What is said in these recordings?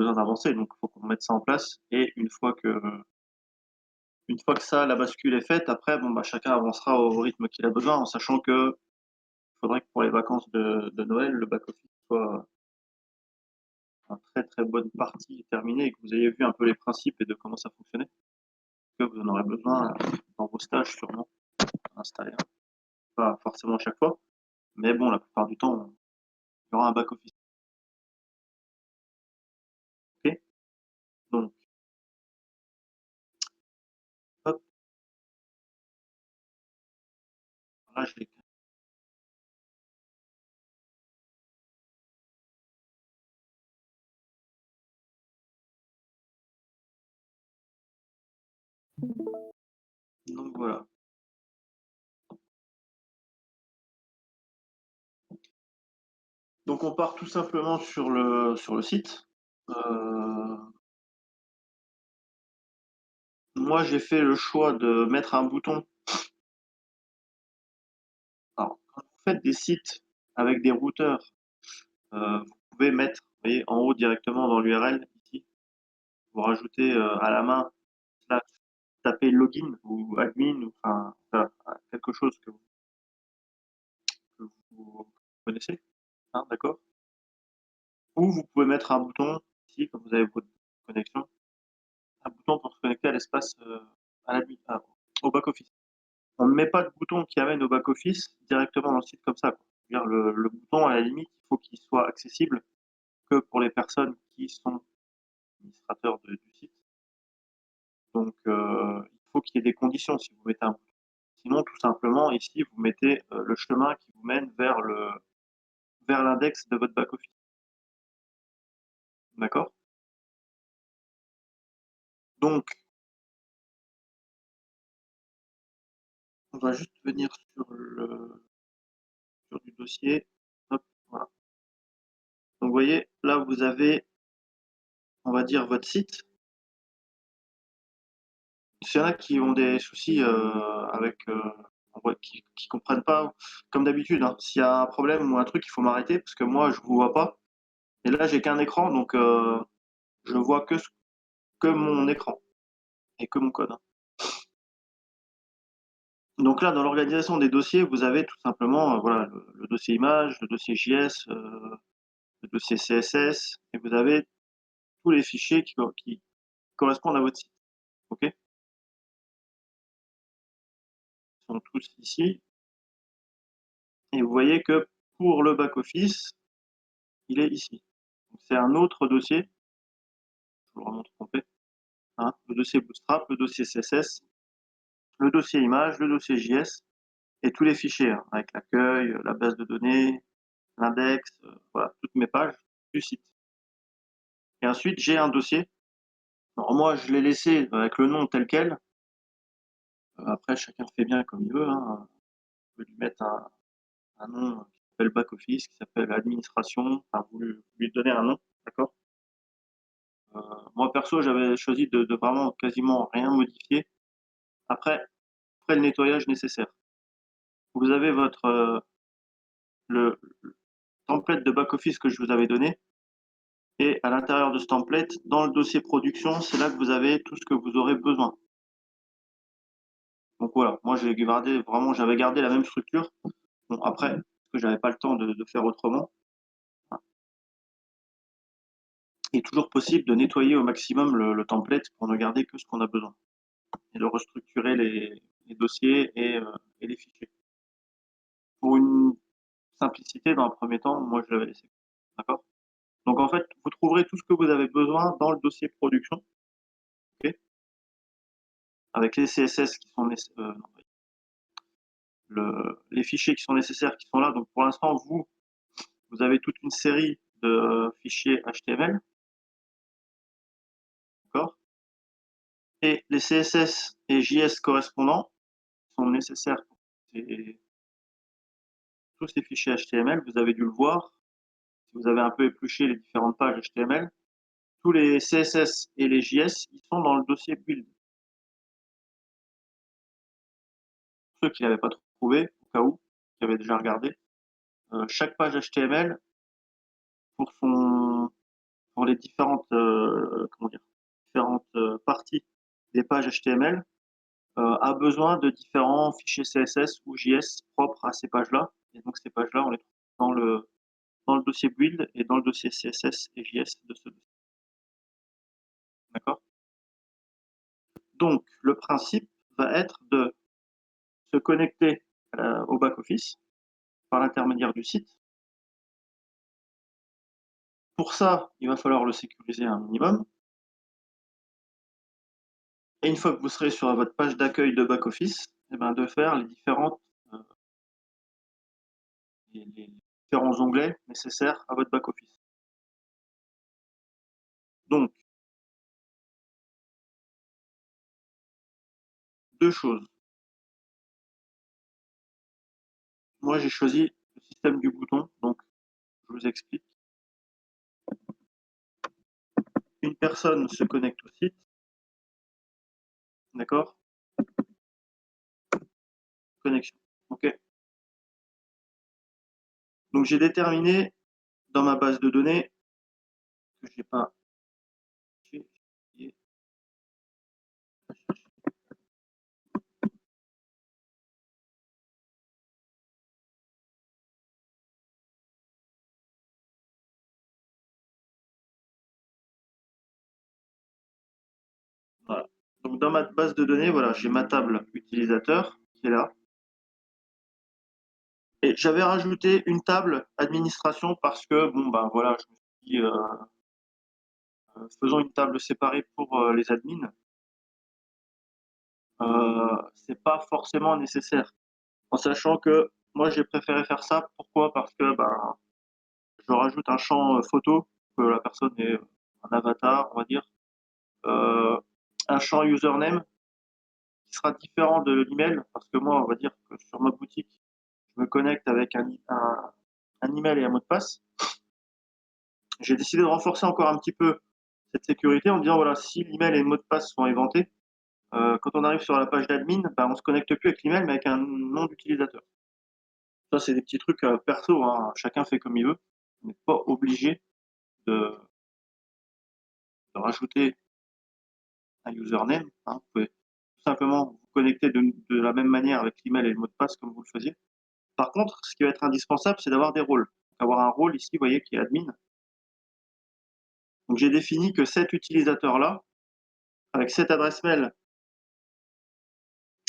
besoin d'avancer, donc il faut qu'on mette ça en place et une fois que ça, la bascule est faite, après, bon, bah, chacun avancera au rythme qu'il a besoin, en sachant qu'il faudrait que pour les vacances de Noël, le back-office soit en très, très bonne partie terminé et que vous ayez vu un peu les principes et de comment ça fonctionnait. Que vous en aurez besoin dans vos stages sûrement à installer. Pas forcément à chaque fois, mais bon, la plupart du temps, il y aura un back-office. OK? Donc, hop, là, je l'ai. Donc voilà. Donc on part tout simplement sur le site. Moi, j'ai fait le choix de mettre un bouton. Alors, quand vous faites des sites avec des routeurs, vous pouvez mettre, vous voyez, en haut directement dans l'URL, ici, vous rajoutez à la main, slash, tapez login ou admin, ou enfin, voilà, quelque chose que vous connaissez, hein, d'accord? Ou vous pouvez mettre un bouton ici, quand vous avez votre connexion, un bouton pour se connecter à l'espace, à l'admin, au back-office. On ne met pas de bouton qui amène au back-office directement dans le site comme ça, quoi. Je veux dire, le bouton, à la limite, il faut qu'il soit accessible que pour les personnes qui sont administrateurs du site. Donc, il faut qu'il y ait des conditions si vous mettez un bouton. Sinon, tout simplement, ici, vous mettez le chemin qui vous mène vers l'index de votre back-office. D'accord? Donc, on va juste venir sur du dossier. Hop, voilà. Donc, vous voyez, là, vous avez, on va dire, votre site. S'il y en a qui ont des soucis avec, qui comprennent pas, comme d'habitude, hein, s'il y a un problème ou un truc, il faut m'arrêter parce que moi, je vous vois pas. Et là, j'ai qu'un écran, donc je vois que mon écran et que mon code, hein. Donc là, dans l'organisation des dossiers, vous avez tout simplement, voilà, le dossier image, le dossier JS, le dossier CSS, et vous avez tous les fichiers qui correspondent à votre site. OK? Ils sont tous ici, et vous voyez que pour le back office, il est ici. Donc c'est un autre dossier, je vous le remonte complet, hein, le dossier Bootstrap, le dossier CSS, le dossier image, le dossier JS et tous les fichiers, hein, avec l'accueil, la base de données, l'index, voilà, toutes mes pages du site. Et ensuite, j'ai un dossier. Alors moi, je l'ai laissé avec le nom tel quel. Après, chacun fait bien comme il veut, hein. On peut lui mettre un nom qui s'appelle back office, qui s'appelle administration. Enfin, vous lui donnez un nom, d'accord? Moi perso, j'avais choisi de vraiment quasiment rien modifier. Après le nettoyage nécessaire. Vous avez le template de back office que je vous avais donné, et à l'intérieur de ce template, dans le dossier production, c'est là que vous avez tout ce que vous aurez besoin. Donc voilà, moi j'avais gardé la même structure. Bon, après, parce que j'avais pas le temps de faire autrement, il est toujours possible de nettoyer au maximum le template pour ne garder que ce qu'on a besoin et de restructurer les dossiers et les fichiers. Pour une simplicité, dans un premier temps, moi je l'avais laissé. D'accord? Donc en fait, vous trouverez tout ce que vous avez besoin dans le dossier production, OK? Avec les CSS qui sont non, les fichiers qui sont nécessaires qui sont là. Donc pour l'instant, vous avez toute une série de fichiers HTML, d'accord? Et les CSS et JS correspondants sont nécessaires pour tous ces fichiers HTML. Vous avez dû le voir, si vous avez un peu épluché les différentes pages HTML, tous les CSS et les JS, ils sont dans le dossier build. Pour ceux qui l'avaient pas trouvé, au cas où, qui avaient déjà regardé, chaque page HTML, pour son pour les différentes, comment dire, différentes parties des pages HTML a besoin de différents fichiers CSS ou JS propres à ces pages-là. Et donc ces pages-là, on les trouve dans le dossier build et dans le dossier CSS et JS de ce dossier. D'accord? Donc le principe va être de se connecter au back-office par l'intermédiaire du site. Pour ça, il va falloir le sécuriser un minimum. Et une fois que vous serez sur votre page d'accueil de back-office, eh ben, de faire les différents onglets nécessaires à votre back-office. Donc, deux choses. Moi, j'ai choisi le système du bouton, donc je vous explique. Une personne se connecte au site, d'accord? Connexion, ok. Donc j'ai déterminé dans ma base de données que je n'ai pas. Voilà. Donc dans ma base de données, voilà, j'ai ma table utilisateur qui est là. Et j'avais rajouté une table administration parce que, bon, ben voilà, je me suis dit, faisons une table séparée pour les admins. C'est pas forcément nécessaire. En sachant que moi, j'ai préféré faire ça. Pourquoi? Parce que ben, je rajoute un champ photo, que la personne est un avatar, on va dire. Un champ username qui sera différent de l'email, parce que moi, on va dire que sur ma boutique, je me connecte avec un email et un mot de passe. J'ai décidé de renforcer encore un petit peu cette sécurité en disant voilà, si l'email et le mot de passe sont inventés, quand on arrive sur la page d'admin, ben, on ne se connecte plus avec l'email mais avec un nom d'utilisateur. Ça, c'est des petits trucs perso, hein. Chacun fait comme il veut. On n'est pas obligé de, de rajouter un username, hein. Vous pouvez tout simplement vous connecter de la même manière avec l'email et le mot de passe comme vous le faisiez. Par contre, ce qui va être indispensable, c'est d'avoir des rôles. Avoir un rôle ici, vous voyez, qui est admin. Donc j'ai défini que cet utilisateur-là, avec cette adresse mail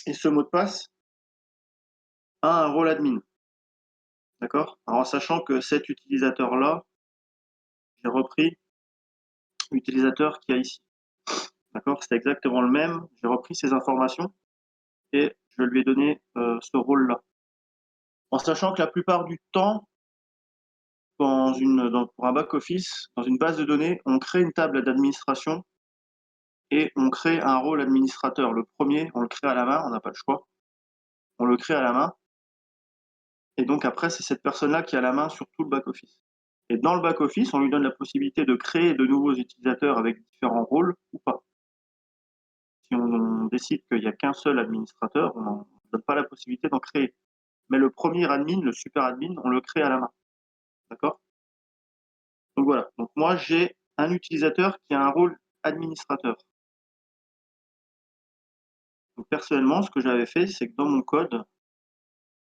et ce mot de passe, a un rôle admin. D'accord? Alors en sachant que cet utilisateur-là, j'ai repris l'utilisateur qu'il y a ici. D'accord? C'est exactement le même. J'ai repris ces informations et je lui ai donné ce rôle-là. En sachant que la plupart du temps, pour un back-office, dans une base de données, on crée une table d'administration et on crée un rôle administrateur. Le premier, on le crée à la main, on n'a pas le choix. On le crée à la main. Et donc après, c'est cette personne-là qui a la main sur tout le back-office. Et dans le back-office, on lui donne la possibilité de créer de nouveaux utilisateurs avec différents rôles ou pas. Si on décide qu'il n'y a qu'un seul administrateur, on ne donne pas la possibilité d'en créer. Mais le premier admin, le super admin, on le crée à la main. D'accord? Donc voilà. Donc moi, j'ai un utilisateur qui a un rôle administrateur. Donc personnellement, ce que j'avais fait, c'est que dans mon code,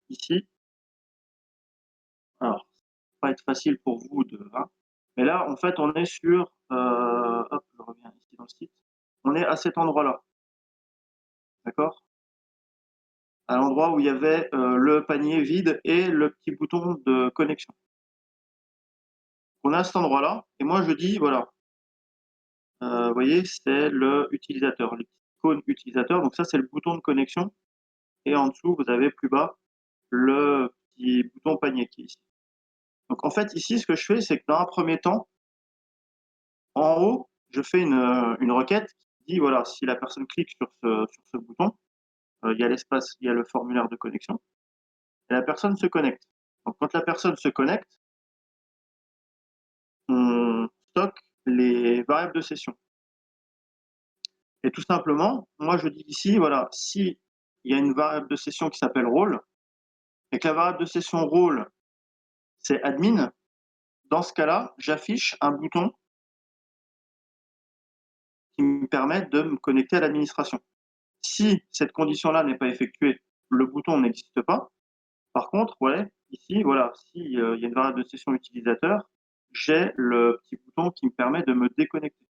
ici, alors, ça va pas être facile pour vous de, hein, mais là, en fait, on est sur, hop, je reviens ici dans le site, on est à cet endroit-là, d'accord? À l'endroit où il y avait le panier vide et le petit bouton de connexion. On est à cet endroit-là, et moi je dis, voilà, vous voyez, c'est le utilisateur, l'icône utilisateur, donc ça c'est le bouton de connexion, et en dessous, vous avez plus bas le petit bouton panier qui est ici. Donc en fait, ici, ce que je fais, c'est que dans un premier temps, en haut, je fais une requête qui dit, voilà, si la personne clique sur ce bouton, il y a l'espace, il y a le formulaire de connexion, et la personne se connecte. Donc quand la personne se connecte, on stocke les variables de session. Et tout simplement, moi je dis ici, voilà, si il y a une variable de session qui s'appelle rôle, et que la variable de session rôle, c'est admin, dans ce cas-là, j'affiche un bouton qui me permet de me connecter à l'administration. Si cette condition-là n'est pas effectuée, le bouton n'existe pas. Par contre, ouais, ici, voilà, s'il y a une variable de session utilisateur, j'ai le petit bouton qui me permet de me déconnecter.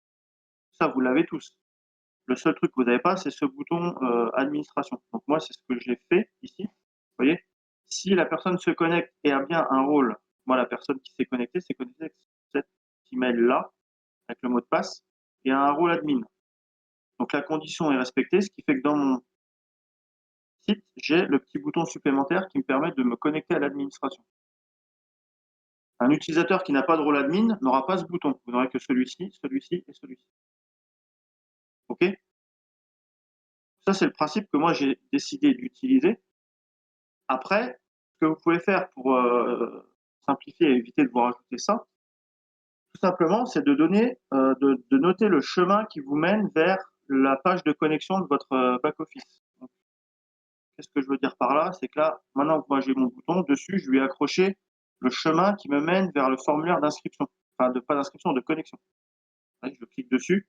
Ça, vous l'avez tous. Le seul truc que vous n'avez pas, c'est ce bouton administration. Donc moi, c'est ce que j'ai fait ici. Vous voyez, si la personne se connecte et a bien un rôle, moi, la personne qui s'est connectée avec cet email-là, avec le mot de passe, et a un rôle admin. Donc la condition est respectée, ce qui fait que dans mon site, j'ai le petit bouton supplémentaire qui me permet de me connecter à l'administration. Un utilisateur qui n'a pas de rôle admin n'aura pas ce bouton. Vous n'aurez que celui-ci, celui-ci et celui-ci. OK? Ça, c'est le principe que moi, j'ai décidé d'utiliser. Après, ce que vous pouvez faire pour simplifier et éviter de vous rajouter ça, tout simplement, c'est de donner, de noter le chemin qui vous mène vers la page de connexion de votre back-office. Qu'est-ce que je veux dire par là? C'est que là, maintenant que moi j'ai mon bouton, dessus, je lui ai accroché le chemin qui me mène vers le formulaire d'inscription. Enfin, pas d'inscription, de connexion. Je clique dessus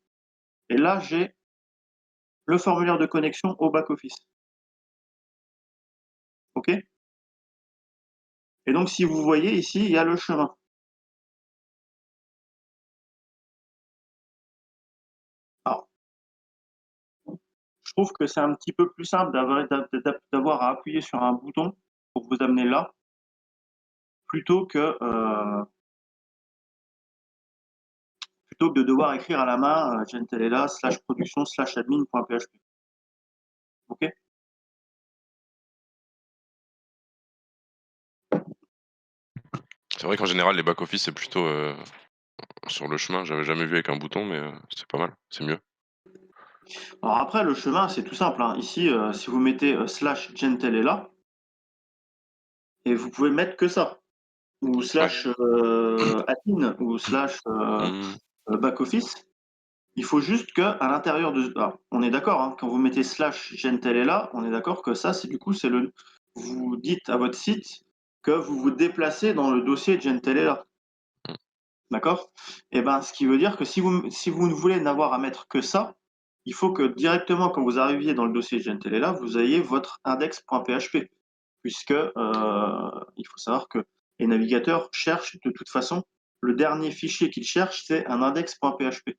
et là, j'ai le formulaire de connexion au back-office. OK? Et donc, si vous voyez ici, il y a le chemin. Alors, je trouve que c'est un petit peu plus simple d'avoir à appuyer sur un bouton pour vous amener là, plutôt que, plutôt que de devoir écrire à la main gentelella /production/admin.php. OK? C'est vrai qu'en général, les back-office, c'est plutôt, sur le chemin. J'avais jamais vu avec un bouton, mais c'est pas mal, c'est mieux. Alors après, le chemin, c'est tout simple, hein. Ici, si vous mettez /gentelella, et vous pouvez mettre que ça, ou Ouais. admin, ou Mmh. back-office. Il faut juste qu'à l'intérieur de. Alors, on est d'accord, hein, quand vous mettez /gentelella, on est d'accord que ça, c'est du coup, c'est le. Vous dites à votre site que vous vous déplacez dans le dossier gentelella. Mmh. D'accord? Et ben, ce qui veut dire que si vous ne voulez n'avoir à mettre que ça, il faut que directement quand vous arriviez dans le dossier gentelella, vous ayez votre index.php puisque, il faut savoir que les navigateurs cherchent de toute façon, le dernier fichier qu'ils cherchent, c'est un index.php.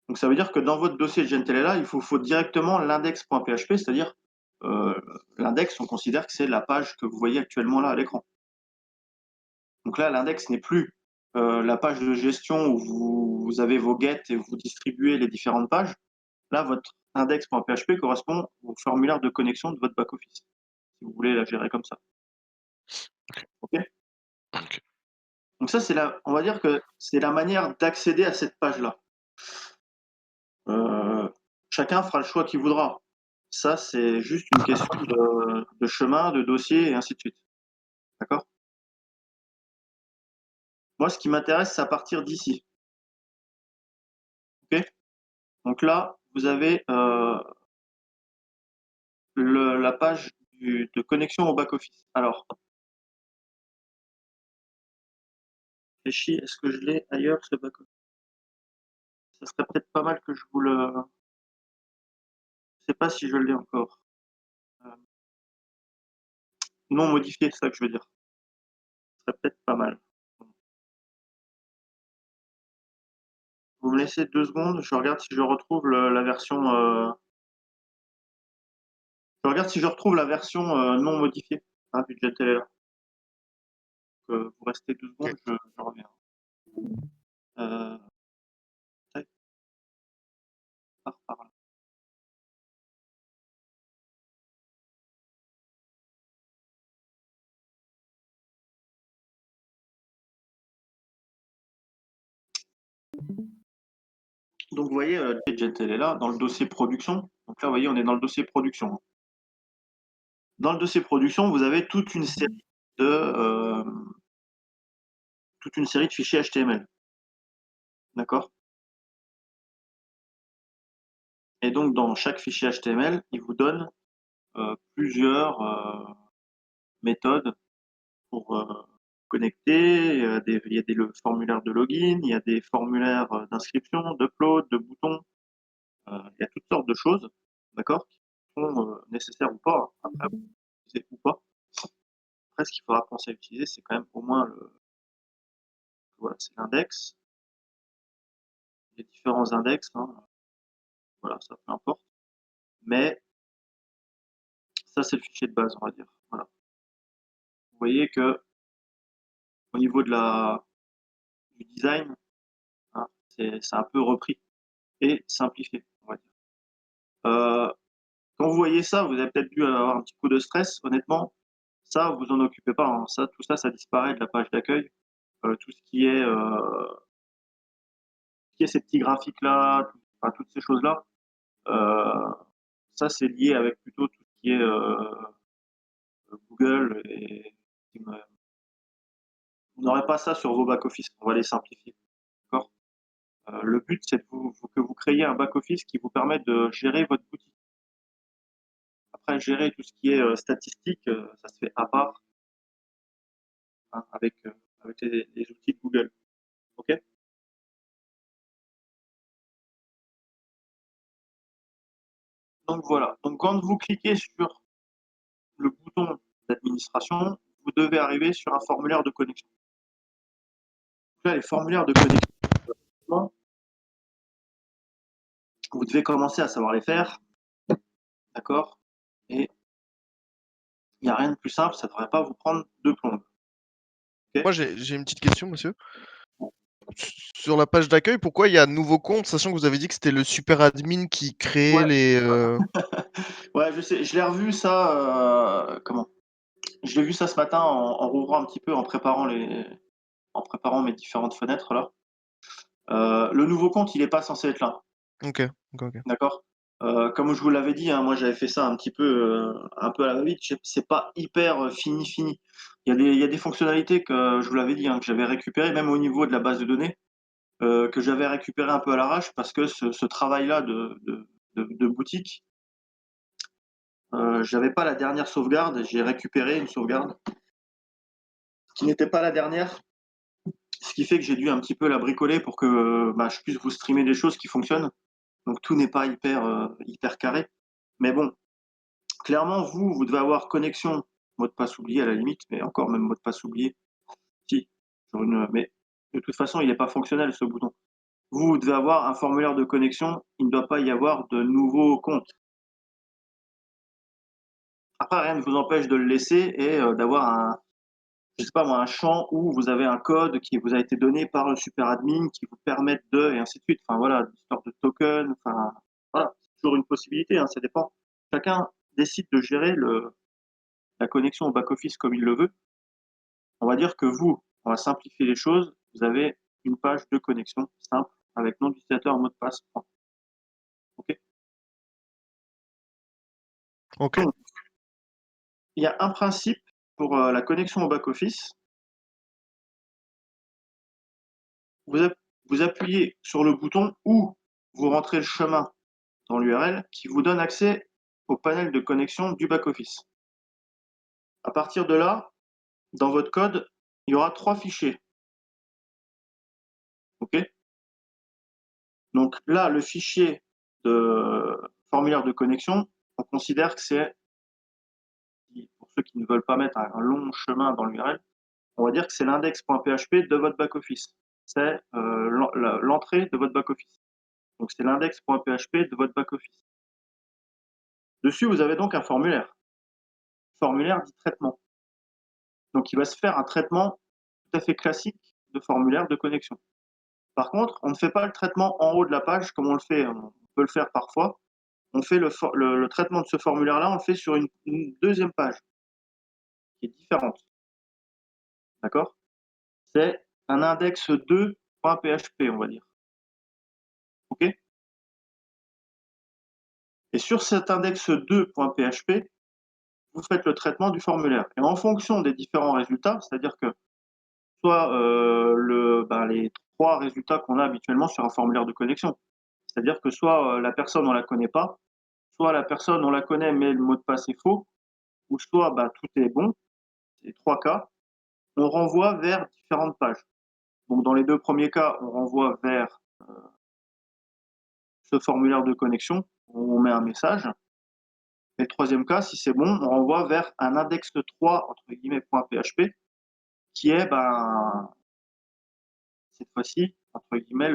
Donc ça veut dire que dans votre dossier gentelella, il faut directement l'index.php, c'est-à-dire, heu, l'index, on considère que c'est la page que vous voyez actuellement là à l'écran. Donc là, l'index n'est plus la page de gestion où vous avez vos get et vous distribuez les différentes pages. Là, votre index.php correspond au formulaire de connexion de votre back-office, si vous voulez la gérer comme ça. OK? OK. Donc ça, on va dire que c'est la manière d'accéder à cette page-là. Heu, Chacun fera le choix qu'il voudra. Ça, c'est juste une question de chemin, de dossier et ainsi de suite. D'accord? Moi, ce qui m'intéresse, c'est à partir d'ici. OK? Donc là, vous avez, la page de connexion au back-office. Alors, réfléchis, est-ce que je l'ai ailleurs ce back-office? Ça serait peut-être pas mal que je vous le. Je sais pas si je l'ai encore. Non modifié, c'est ça que je veux dire. Ce serait peut-être pas mal. Vous me laissez 2 secondes, je regarde si je retrouve la version, je regarde si je retrouve la version, non modifiée, hein, du JTLR. Vous restez 2 OK. secondes, je reviens. Heu, tac, par là. Donc vous voyez, Jet, elle est là, dans le dossier production. Donc là, vous voyez, on est dans le dossier production. Dans le dossier production, vous avez toute une série de fichiers HTML. D'accord? Et donc dans chaque fichier HTML, il vous donne, plusieurs, méthodes pour, connecter. Il y a des le formulaire de login, il y a des formulaires, d'inscription, d'upload, de boutons. il y a toutes sortes de choses, d'accord, qui sont, nécessaires ou pas, hein, après vous utilisez ou pas. Après ce qu'il faudra penser à utiliser, c'est quand même au moins voilà, c'est l'index, les différents index, hein, voilà, ça peu importe. Mais ça, c'est le fichier de base, on va dire, voilà. Vous voyez qu'au niveau du design, hein, c'est un peu repris et simplifié, on va dire. Quand vous voyez ça, vous avez peut-être dû avoir un petit coup de stress. Honnêtement, ça, vous en occupez pas, hein. Ça, tout ça, ça disparaît de la page d'accueil. Tout ce qui est ces petits graphiques-là, enfin, toutes ces choses-là, ça, c'est lié avec plutôt tout ce qui est Google et vous n'aurez pas ça sur vos back-office. On va les simplifier, d'accord. Le but, c'est que vous créiez un back-office qui vous permette de gérer votre boutique. Après, gérer tout ce qui est statistique, ça se fait à part, hein, avec les outils de Google. OK. Donc voilà. Donc quand vous cliquez sur le bouton d'administration, vous devez arriver sur un formulaire de connexion. Là, les formulaires de connexion, vous devez commencer à savoir les faire, d'accord. Et il n'y a rien de plus simple, ça ne devrait pas vous prendre de plomb. OK. Moi, j'ai une petite question, monsieur. Sur la page d'accueil, pourquoi il y a nouveau compte, sachant que vous avez dit que c'était le super admin qui créait Ouais. les. Ouais, je sais, je l'ai revu ça, comment? Je l'ai vu ça ce matin en rouvrant un petit peu, en préparant mes différentes fenêtres là. Le nouveau compte, il est pas censé être là, Ok, ok, ok. d'accord? Comme je vous l'avais dit, hein, moi j'avais fait ça un peu à la va-vite, c'est pas hyper, fini. Il y a des fonctionnalités que je vous l'avais dit, hein, que j'avais récupérées même au niveau de la base de données, que j'avais récupéré un peu à l'arrache parce que ce travail-là de boutique, j'avais pas la dernière sauvegarde, j'ai récupéré une sauvegarde qui n'était pas la dernière. Ce qui fait que j'ai dû un petit peu la bricoler pour que, bah, je puisse vous streamer des choses qui fonctionnent. Donc tout n'est pas hyper carré. Mais bon, clairement, vous devez avoir connexion, mot de passe oublié à la limite, mais encore même mot de passe oublié, si, mais de toute façon, il n'est pas fonctionnel ce bouton. Vous devez avoir un formulaire de connexion, il ne doit pas y avoir de nouveau compte. Après, rien ne vous empêche de le laisser et d'avoir je sais pas moi, un champ où vous avez un code qui vous a été donné par le super admin qui vous permettent et ainsi de suite. Enfin voilà, l'histoire de token, enfin voilà, c'est toujours une possibilité, hein, ça dépend. Chacun décide de gérer la connexion au back-office comme il le veut. On va dire que on va simplifier les choses. Vous avez une page de connexion simple avec nom d'utilisateur, mot de passe. OK. Ok. Donc, il y a un principe pour la connexion au back-office. Vous, vous appuyez sur le bouton ou vous rentrez le chemin dans l'URL qui vous donne accès au panel de connexion du back-office. À partir de là, dans votre code, il y aura 3 fichiers. OK. Donc là, le fichier de formulaire de connexion, on considère que c'est, pour ceux qui ne veulent pas mettre un long chemin dans l'URL, on va dire que c'est l'index.php de votre back-office. C'est l'entrée de votre back-office. Donc c'est l'index.php de votre back-office. Dessus, vous avez donc un formulaire. Formulaire dit traitement. Donc il va se faire un traitement tout à fait classique de formulaire de connexion. Par contre, on ne fait pas le traitement en haut de la page comme on peut le faire parfois. On fait le traitement de ce formulaire-là, on le fait sur une deuxième page qui est différente. D'accord? C'est un index2.php, on va dire. OK? Et sur cet index2.php, vous faites le traitement du formulaire. Et en fonction des différents résultats, c'est-à-dire que soit les 3 résultats qu'on a habituellement sur un formulaire de connexion. C'est-à-dire que soit la personne, on ne la connaît pas, soit la personne, on la connaît, mais le mot de passe est faux, ou soit tout est bon, c'est les 3 cas, on renvoie vers différentes pages. Donc dans les 2 premiers cas, on renvoie vers ce formulaire de connexion, on met un message. Et le troisième cas, si c'est bon, on renvoie vers un index3 entre guillemets .php qui est cette fois-ci entre guillemets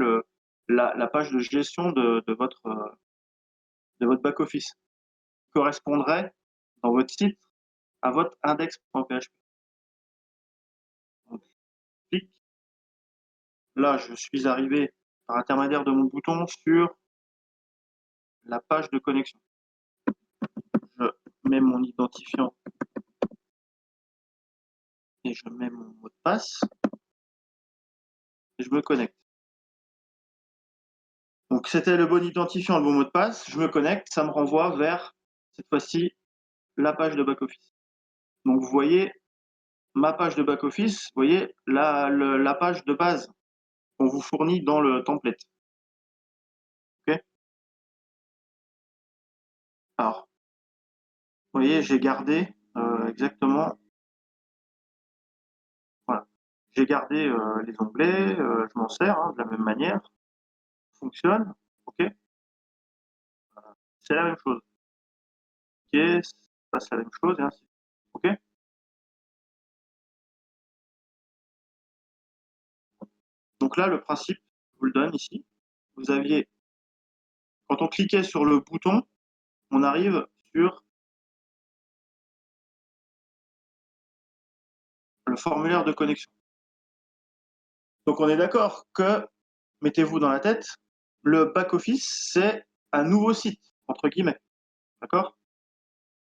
la page de gestion de votre back-office qui correspondrait dans votre site à votre index.php. Donc, je clique. Là, je suis arrivé par intermédiaire de mon bouton sur la page de connexion. Je mets mon identifiant et je mets mon mot de passe et je me connecte. Donc c'était le bon identifiant, le bon mot de passe, je me connecte, ça me renvoie vers, cette fois-ci, la page de back-office. Donc vous voyez ma page de back-office, vous voyez la page de base qu'on vous fournit dans le template. Ok. Alors, vous voyez, j'ai gardé exactement, voilà, j'ai gardé les onglets, je m'en sers de la même manière, fonctionne, ok, c'est la même chose, ok, ça c'est la même chose, et ainsi, ok. Donc là, le principe, je vous le donne ici, vous aviez, quand on cliquait sur le bouton, on arrive sur le formulaire de connexion. Donc on est d'accord que, mettez-vous dans la tête, le back-office, c'est un nouveau site, entre guillemets. D'accord?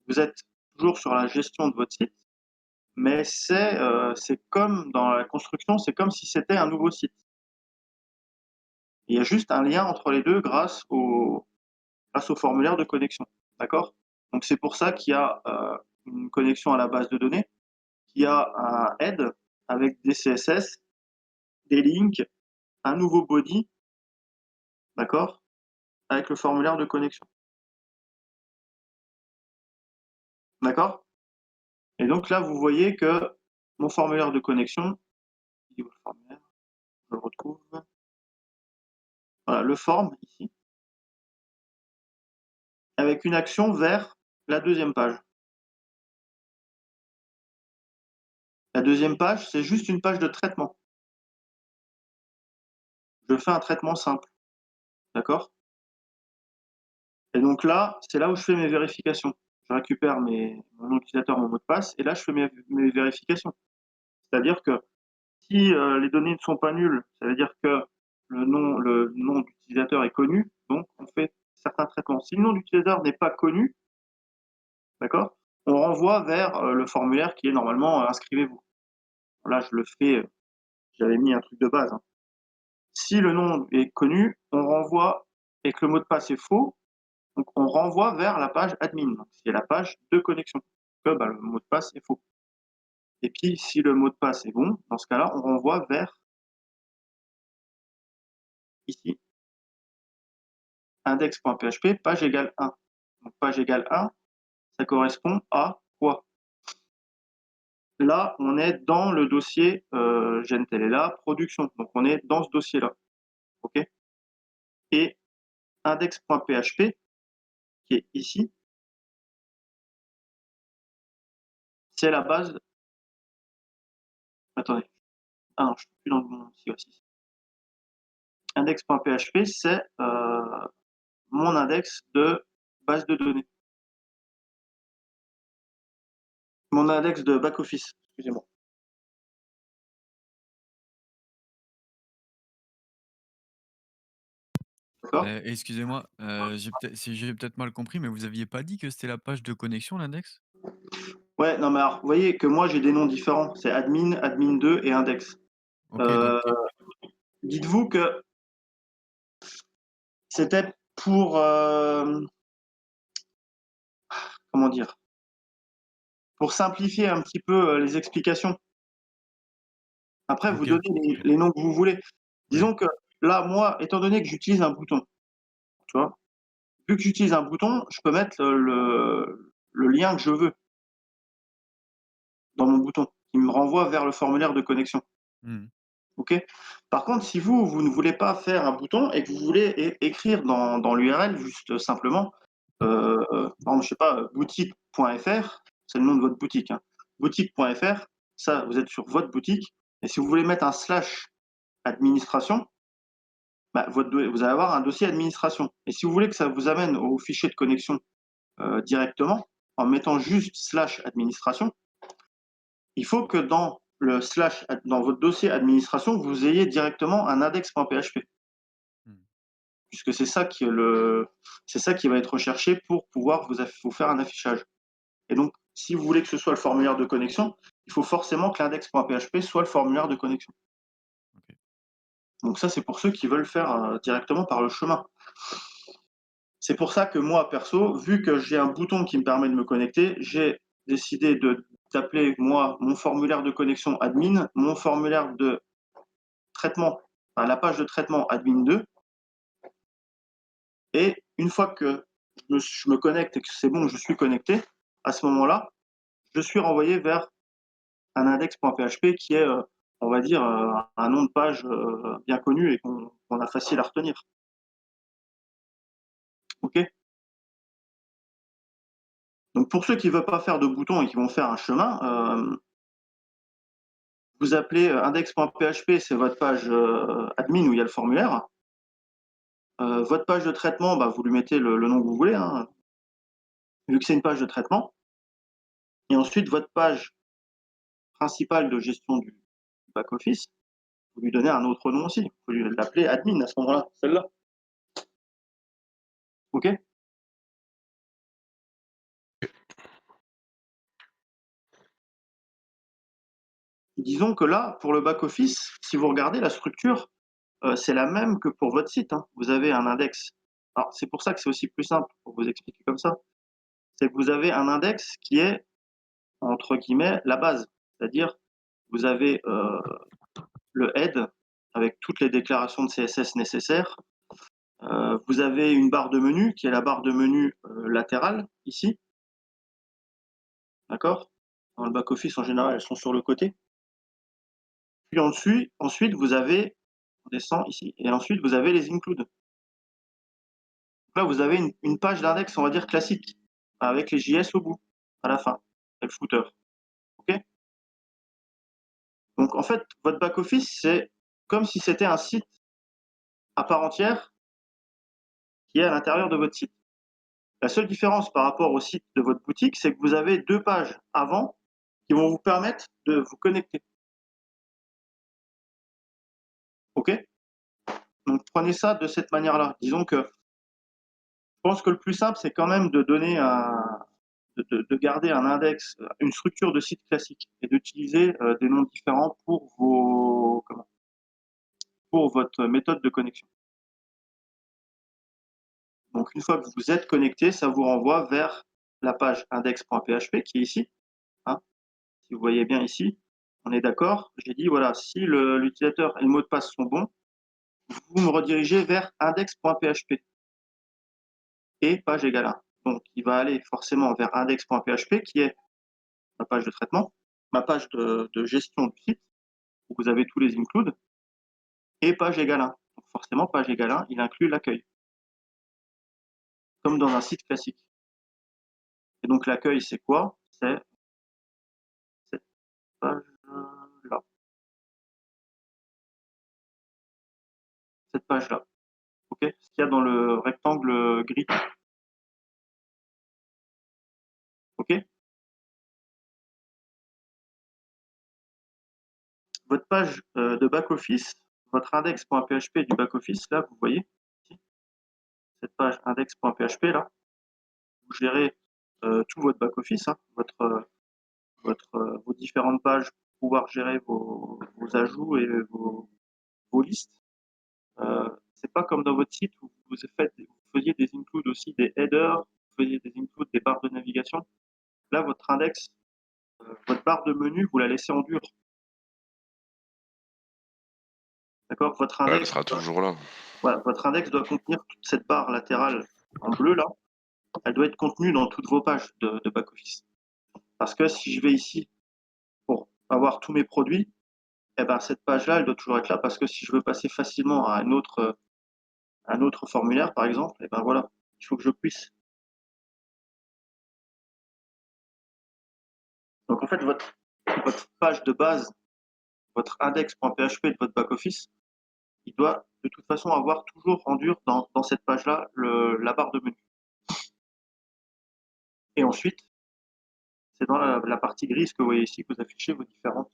Vous êtes toujours sur la gestion de votre site, mais c'est comme dans la construction, c'est comme si c'était un nouveau site. Il y a juste un lien entre les deux grâce au formulaire de connexion. D'accord? Donc c'est pour ça qu'il y a une connexion à la base de données, qu'il y a un head avec des CSS, des links, un nouveau body, d'accord, avec le formulaire de connexion. D'accord? Et donc là, vous voyez que mon formulaire de connexion, je le retrouve. Voilà, le form ici, avec une action vers la deuxième page. La deuxième page, c'est juste une page de traitement. Je fais un traitement simple. D'accord? Et donc là, c'est là où je fais mes vérifications. Je récupère mon nom d'utilisateur, mon mot de passe, et là, je fais mes vérifications. C'est-à-dire que si les données ne sont pas nulles, ça veut dire que le nom d'utilisateur est connu, donc on fait certains traitements. Si le nom d'utilisateur n'est pas connu, d'accord, on renvoie vers le formulaire qui est normalement inscrivez-vous. Là, je le fais, j'avais mis un truc de base. Hein. Si le nom est connu, on renvoie et que le mot de passe est faux, donc on renvoie vers la page admin, qui est la page de connexion. Que, le mot de passe est faux. Et puis, si le mot de passe est bon, dans ce cas-là, on renvoie vers ici, index.php, page égale 1. Donc, page égale 1, ça correspond à quoi? Là, on est dans le dossier Gentelela production. Donc, on est dans ce dossier-là. OK? Et index.php, qui est ici, c'est la base. Attendez. Ah non, je ne suis plus dans le bon. Si, aussi. Index.php, c'est mon index de base de données. Mon index de back-office, excusez-moi. D'accord? Excusez-moi, j'ai peut-être mal compris, mais vous aviez pas dit que c'était la page de connexion, l'index? Ouais, non, mais alors, vous voyez que moi, j'ai des noms différents. C'est admin, admin2 et index. OK, donc Dites-vous que c'était pour, comment dire? Pour simplifier un petit peu les explications. Après, vous OK, donnez les noms que vous voulez. oui. Disons que là, moi, étant donné que j'utilise un bouton, tu vois? Vu que j'utilise un bouton, je peux mettre le lien que je veux dans mon bouton, qui me renvoie vers le formulaire de connexion. Mmh. Ok. Par contre, si vous ne voulez pas faire un bouton et que vous voulez écrire dans l'URL juste simplement, par exemple, je sais pas, boutique.fr, c'est le nom de votre boutique, hein. Boutique.fr, ça, vous êtes sur votre boutique. Et si vous voulez mettre un slash administration, bah, vous allez avoir un dossier administration. Et si vous voulez que ça vous amène au fichier de connexion directement, en mettant juste slash administration, il faut que dans le slash, dans votre dossier administration, vous ayez directement un index.php. Puisque c'est ça qui va être recherché pour pouvoir vous faire un affichage. Et donc, si vous voulez que ce soit le formulaire de connexion, il faut forcément que l'index.php soit le formulaire de connexion. Ok. Donc ça, c'est pour ceux qui veulent faire directement par le chemin. C'est pour ça que moi, perso, vu que j'ai un bouton qui me permet de me connecter, j'ai décidé d'appeler moi mon formulaire de connexion admin, mon formulaire de traitement, enfin, la page de traitement admin 2. Et une fois que je me connecte et que c'est bon, je suis connecté, à ce moment-là, je suis renvoyé vers un index.php qui est, on va dire, un nom de page bien connu et qu'on a facile à retenir. OK? Donc pour ceux qui ne veulent pas faire de bouton et qui vont faire un chemin, vous appelez index.php, c'est votre page admin où il y a le formulaire. Votre page de traitement, bah, vous lui mettez le nom que vous voulez, hein, vu que c'est une page de traitement. Et ensuite, votre page principale de gestion du back-office, vous lui donnez un autre nom aussi. Vous pouvez l'appeler admin à ce moment-là, celle-là. OK? Disons que là, pour le back-office, si vous regardez la structure, c'est la même que pour votre site, hein. Vous avez un index. Alors, c'est pour ça que c'est aussi plus simple pour vous expliquer comme ça. C'est que vous avez un index qui est, entre guillemets, la base. C'est-à-dire, vous avez le head avec toutes les déclarations de CSS nécessaires. Vous avez une barre de menu qui est la barre de menu latérale, ici. D'accord? Dans le back-office, en général, elles sont sur le côté. Puis ensuite, vous avez, on descend ici, et ensuite, vous avez les includes. Donc là, vous avez une page d'index, on va dire, classique, avec les JS au bout, à la fin, et le footer. OK? Donc, en fait, votre back-office, c'est comme si c'était un site à part entière qui est à l'intérieur de votre site. La seule différence par rapport au site de votre boutique, c'est que vous avez 2 pages avant qui vont vous permettre de vous connecter. OK? Donc, prenez ça de cette manière-là. Disons que je pense que le plus simple, c'est quand même de donner de garder un index, une structure de site classique et d'utiliser des noms différents pour votre méthode de connexion. Donc, une fois que vous êtes connecté, ça vous renvoie vers la page index.php qui est ici, hein. Si vous voyez bien ici, on est d'accord. J'ai dit, voilà, si l'utilisateur et le mot de passe sont bons, vous me redirigez vers index.php et page égale 1. Donc, il va aller forcément vers index.php qui est ma page de traitement, ma page de gestion du site, où vous avez tous les includes, et page égale 1. Donc forcément, page égale 1, il inclut l'accueil, comme dans un site classique. Et donc l'accueil, c'est quoi? C'est cette page-là. Cette page-là. OK? Ce qu'il y a dans le rectangle gris. OK? Votre page de back-office, votre index.php du back-office, là, vous voyez, ici, cette page index.php, là, vous gérez tout votre back-office, hein, vos différentes pages pour pouvoir gérer vos ajouts et vos listes. C'est pas comme dans votre site où vous faisiez des includes aussi des headers, vous faisiez des includes des barres de navigation. Là, votre index, votre barre de menu, vous la laissez en dur. D'accord? Votre Ouais, elle index, sera toujours là. voilà, votre index doit contenir toute cette barre latérale en bleu là. Elle doit être contenue dans toutes vos pages de back-office. Parce que si je vais ici pour avoir tous mes produits, eh ben, cette page-là, elle doit toujours être là parce que si je veux passer facilement à un autre formulaire, par exemple, eh ben voilà, il faut que je puisse. Donc en fait, votre page de base, votre index.php de votre back-office, il doit de toute façon avoir toujours rendu dans cette page-là la barre de menu. Et ensuite, c'est dans la partie grise que vous voyez ici que vous affichez vos différentes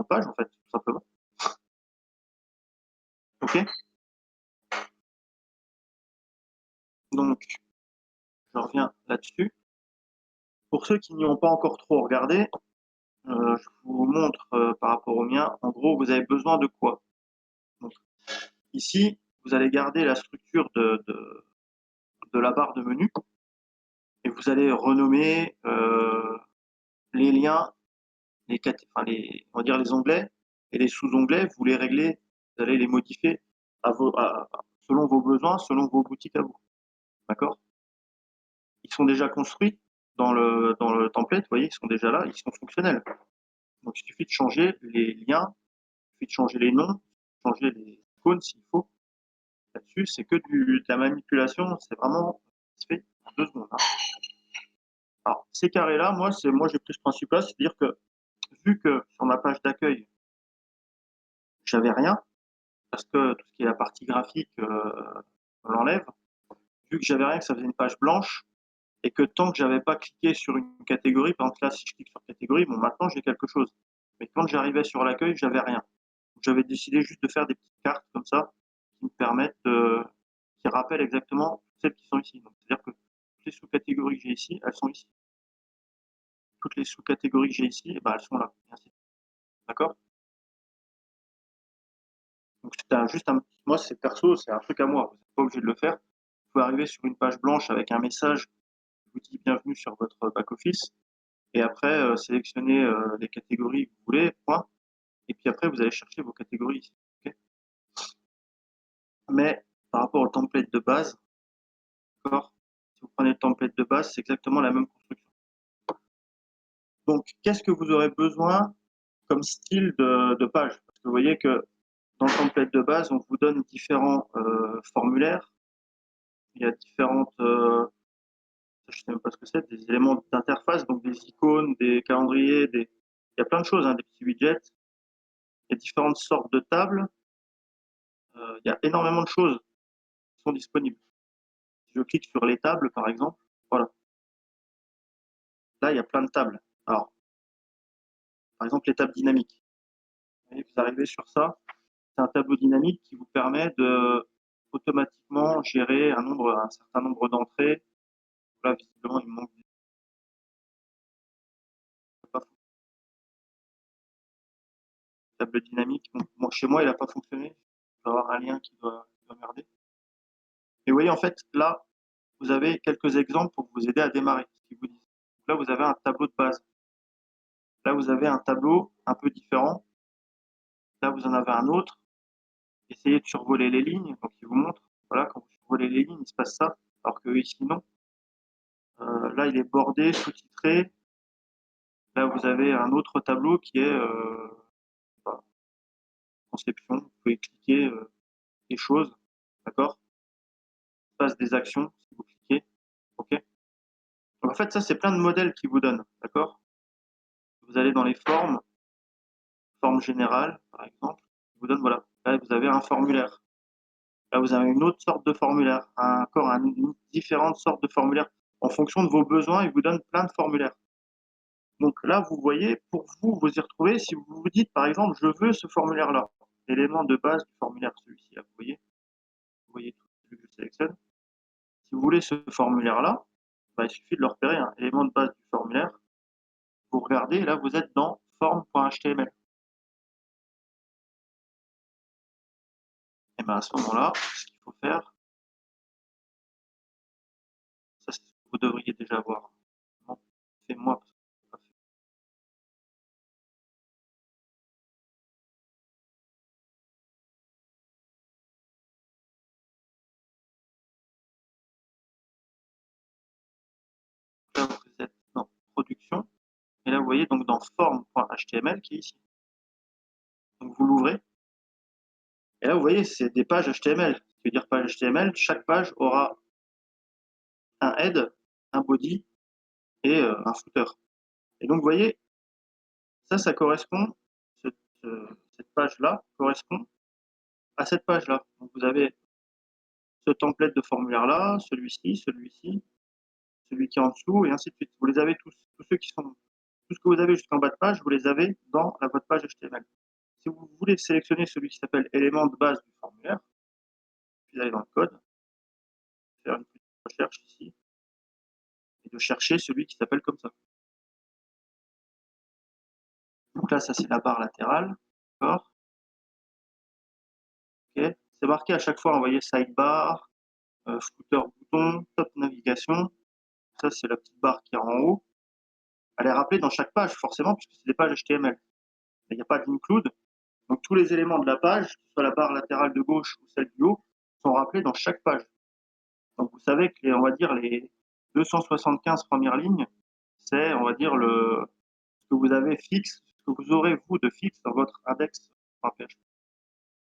pages, en fait, tout simplement. OK? Donc, je reviens là-dessus. Pour ceux qui n'y ont pas encore trop regardé, je vous montre par rapport au mien. En gros, vous avez besoin de quoi? Donc, ici, vous allez garder la structure de la barre de menu et vous allez renommer les liens, on va dire les onglets et les sous-onglets, vous les réglez, vous allez les modifier selon vos besoins, selon vos boutiques à vous. D'accord? Ils sont déjà construits dans le template, vous voyez, ils sont déjà là, ils sont fonctionnels. Donc il suffit de changer les liens, il suffit de changer les noms, changer les icônes s'il faut. Là-dessus, c'est que de la manipulation, c'est vraiment fait en 2 secondes. Hein. Alors, ces carrés-là, moi j'ai pris ce principe-là, c'est-à-dire que vu que sur ma page d'accueil, j'avais rien, parce que tout ce qui est la partie graphique, on l'enlève, vu que j'avais rien, que ça faisait une page blanche, et que tant que j'avais pas cliqué sur une catégorie, par exemple là, si je clique sur catégorie, bon, maintenant j'ai quelque chose. Mais quand j'arrivais sur l'accueil, j'avais rien. Donc, j'avais décidé juste de faire des petites cartes comme ça, qui me permettent, qui rappellent exactement celles qui sont ici. Donc, c'est-à-dire que toutes les sous-catégories que j'ai ici, elles sont ici. Toutes les sous-catégories que j'ai ici, eh ben, elles sont là. D'accord? Donc, moi, c'est perso, c'est un truc à moi. Vous n'êtes pas obligé de le faire. Vous pouvez arriver sur une page blanche avec un message qui vous dit bienvenue sur votre back-office. Et après, sélectionnez les catégories que vous voulez, point. Et puis après, vous allez chercher vos catégories ici. Okay, mais par rapport au template de base, d'accord, si vous prenez le template de base, c'est exactement la même construction. Donc, qu'est-ce que vous aurez besoin comme style de page? Parce que vous voyez que dans le template de base, on vous donne différents formulaires. Il y a différentes, je ne sais même pas ce que c'est, des éléments d'interface, donc des icônes, des calendriers, il y a plein de choses, hein, des petits widgets. Il y a différentes sortes de tables. Il y a énormément de choses qui sont disponibles. Si je clique sur les tables, par exemple, voilà. Là, il y a plein de tables. Alors, par exemple, les tables dynamiques. Vous arrivez sur ça, c'est un tableau dynamique qui vous permet de automatiquement gérer un certain nombre d'entrées. Là, visiblement, il me manque pas table dynamique. Bon, chez moi, il n'a pas fonctionné. Il doit y avoir un lien qui doit merder. Et vous voyez, en fait, là, vous avez quelques exemples pour vous aider à démarrer. Ce qu'ils vous disent. Là, vous avez un tableau de base. Là, vous avez un tableau un peu différent. Là, vous en avez un autre. Essayez de survoler les lignes. Donc, il vous montre, voilà, quand vous survolez les lignes, il se passe ça. Alors que ici, non. Là, il est bordé, sous-titré. Là, vous avez un autre tableau qui est conception. Vous pouvez cliquer des choses, d'accord? Il se passe des actions si vous cliquez. OK? Donc, en fait, ça, c'est plein de modèles qui vous donnent, d'accord? Vous allez dans les formes générales, par exemple. Il vous donne, voilà, là, vous avez un formulaire. Là, vous avez une autre sorte de formulaire, encore une différente sorte de formulaire. En fonction de vos besoins, il vous donne plein de formulaires. Donc là, vous voyez, pour vous y retrouver, si vous vous dites, par exemple, je veux ce formulaire-là, l'élément de base du formulaire, celui-ci, vous voyez tout celui que je sélectionne. Si vous voulez ce formulaire-là, bah, il suffit de le repérer, hein, élément de base du formulaire. Vous regardez, et là, vous êtes dans form.html. Et bien à ce moment-là, ce qu'il faut faire, ça c'est ce que vous devriez déjà voir. Non, c'est moi, parce que je l'ai pas fait. Là, vous êtes dans production. vous voyez donc dans form.html qui est ici. Donc vous l'ouvrez. Et là, vous voyez, c'est des pages HTML. Ça veut dire page HTML, chaque page aura un head, un body et un footer. Et donc, vous voyez, ça correspond, cette page-là correspond à cette page-là. Donc, vous avez ce template de formulaire-là, celui-ci, celui-ci, celui qui est en dessous, et ainsi de suite. Vous les avez tous. Tout ce que vous avez jusqu'en bas de page, vous les avez dans votre page HTML. Si vous voulez sélectionner celui qui s'appelle élément de base du formulaire, vous allez dans le code, faire une petite recherche ici, et de chercher celui qui s'appelle comme ça. Donc là, ça c'est la barre latérale, d'accord. Ok. C'est marqué à chaque fois, vous voyez, sidebar, footer bouton, top navigation. Ça c'est la petite barre qui est en haut. Elle est rappelée dans chaque page, forcément, puisque c'est des pages HTML. Il n'y a pas d'include. Donc tous les éléments de la page, que ce soit la barre latérale de gauche ou celle du haut, sont rappelés dans chaque page. Donc vous savez que on va dire les 275 premières lignes, c'est, on va dire, ce que vous avez fixe, ce que vous aurez vous de fixe dans votre index.php.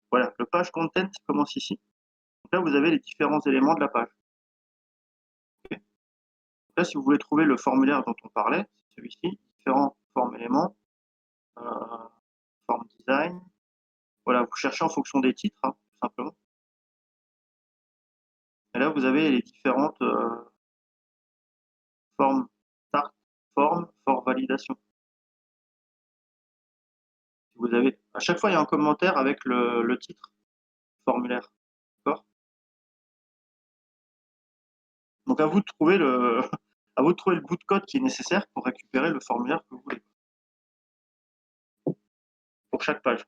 Voilà, le page content commence ici. Donc là, vous avez les différents éléments de la page. Okay. Là, si vous voulez trouver le formulaire dont on parlait, c'est celui-ci, différents formes éléments, forme design. Voilà, vous cherchez en fonction des titres, hein, tout simplement. Et là, vous avez les différentes formes start, forme, for validation. Vous avez, à chaque fois, il y a un commentaire avec le titre formulaire. D'accord. Donc, à vous de trouver à vous de trouver le bout de code qui est nécessaire pour récupérer le formulaire que vous voulez. Pour chaque page.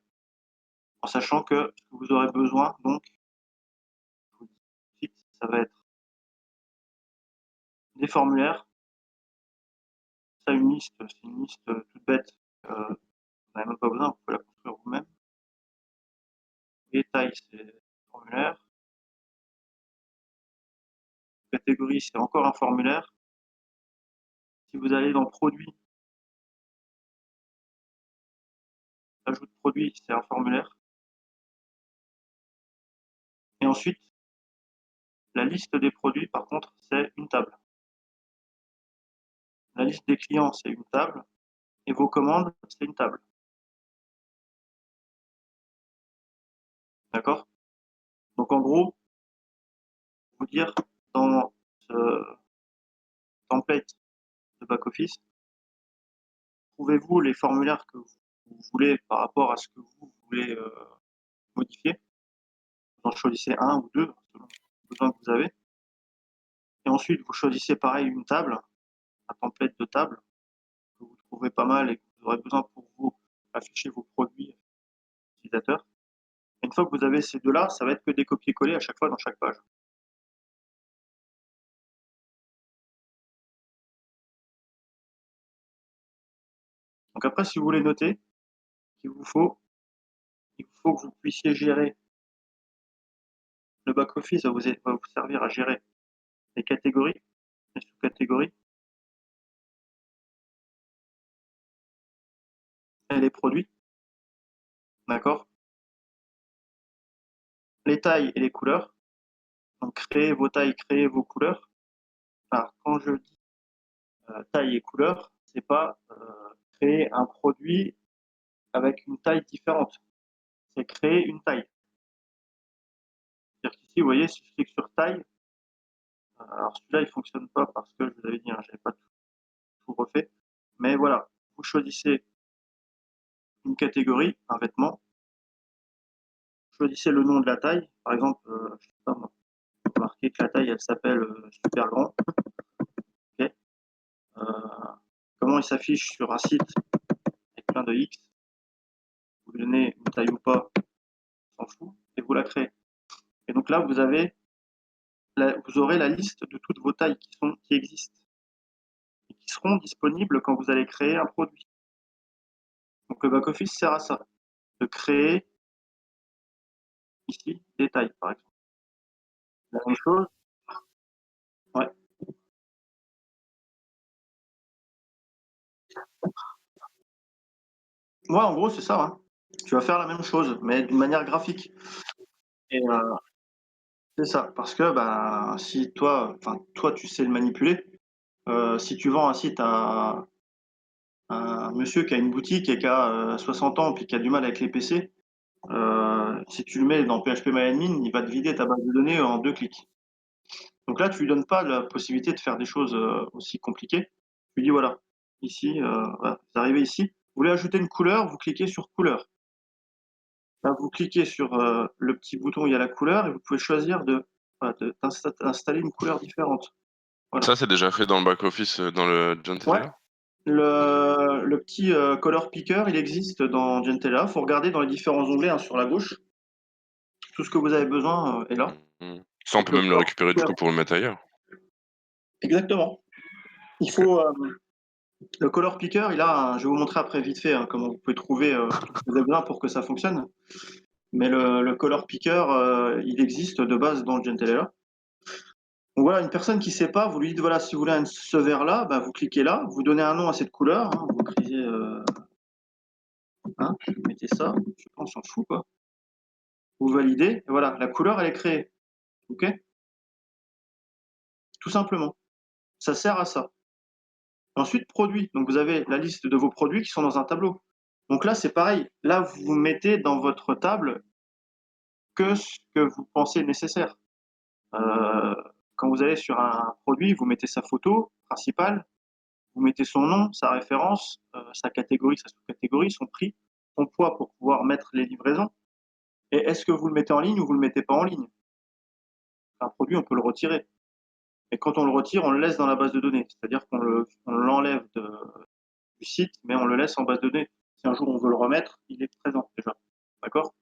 En sachant que vous aurez besoin, donc, ça va être des formulaires. Ça, une liste, c'est une liste toute bête. Vous n'avez même pas besoin, vous pouvez la construire vous-même. Les tailles, c'est des formulaires. Catégorie, c'est encore un formulaire. Si vous allez dans produit, ajout de produit, c'est un formulaire. Et ensuite, la liste des produits, par contre, c'est une table. La liste des clients, c'est une table. Et vos commandes, c'est une table. D'accord. Donc en gros, vous dire, dans ce template de back-office, trouvez-vous les formulaires que vous voulez par rapport à ce que vous voulez modifier. Vous en choisissez un ou deux, selon le besoin que vous avez. Et ensuite, vous choisissez pareil une table, un template de table, que vous trouvez pas mal et que vous aurez besoin pour vous afficher vos produits utilisateurs. Et une fois que vous avez ces deux-là, ça va être que des copier-coller à chaque fois dans chaque page. Donc après, si vous voulez noter, il vous faut que vous puissiez gérer. Le back-office va vous servir à gérer les catégories, les sous-catégories et les produits. D'accord. Les tailles et les couleurs. Donc créez vos tailles, créez vos couleurs. Alors quand je dis taille et couleur, c'est pas créer un produit avec une taille différente. C'est créer une taille. C'est-à-dire qu'ici, vous voyez, si je clique sur taille, alors celui-là, il ne fonctionne pas parce que je vous avais dit, hein, je n'avais pas tout refait. Mais voilà, vous choisissez une catégorie, un vêtement. Choisissez le nom de la taille. Par exemple, je sais pas moi, marquer que la taille, elle s'appelle super grand. Okay. Comment il s'affiche sur un site avec plein de X. Vous lui donnez une taille ou pas, on s'en fout, et vous la créez. Et donc là, vous aurez la liste de toutes vos tailles qui existent et qui seront disponibles quand vous allez créer un produit. Donc le back-office sert à ça, de créer ici des tailles, par exemple. La même chose. Ouais. Ouais, en gros, c'est ça. Hein. Tu vas faire la même chose, mais d'une manière graphique. Et c'est ça, parce que bah, si toi, tu sais le manipuler, si tu vends un site à un monsieur qui a une boutique et qui a 60 ans puis qui a du mal avec les PC, si tu le mets dans PHP-MyAdmin, il va te vider ta base de données en 2 clics. Donc là, tu lui donnes pas la possibilité de faire des choses aussi compliquées. Tu lui dis voilà, ici, voilà, vous arrivez ici, vous voulez ajouter une couleur, vous cliquez sur couleur. Là, vous cliquez sur le petit bouton où il y a la couleur et vous pouvez choisir d'installer une couleur différente. Voilà. Ça, c'est déjà fait dans le back-office, dans le Ouais. Gentella? Le petit color picker, il existe dans Gentella. Il faut regarder dans les différents onglets hein, sur la gauche. Tout ce que vous avez besoin est là. Mmh. Ça, on peut même le récupérer du coup pour le mettre ailleurs? Exactement. Il OK. faut le color picker, je vais vous montrer après vite fait hein, comment vous pouvez trouver ce que vous avez besoin pour que ça fonctionne. Mais le color picker, il existe de base dans Gentella. Donc voilà, une personne qui ne sait pas, vous lui dites voilà, si vous voulez ce vert-là, bah, vous cliquez là, vous donnez un nom à cette couleur, hein, vous criez, vous mettez ça, je sais pas, on s'en fout quoi. Vous validez, et voilà, la couleur elle est créée. Ok. Tout simplement. Ça sert à ça. Ensuite, produits. Donc vous avez la liste de vos produits qui sont dans un tableau. Donc là, c'est pareil. Là, vous mettez dans votre table que ce que vous pensez nécessaire. Quand vous allez sur un produit, vous mettez sa photo principale, vous mettez son nom, sa référence, sa catégorie, sa sous-catégorie, son prix, son poids pour pouvoir mettre les livraisons. Et est-ce que vous le mettez en ligne ou vous le mettez pas en ligne? Un produit, on peut le retirer. Et quand on le retire, on le laisse dans la base de données. C'est-à-dire qu'on l'enlève du site, mais on le laisse en base de données. Si un jour on veut le remettre, il est présent déjà. D'accord?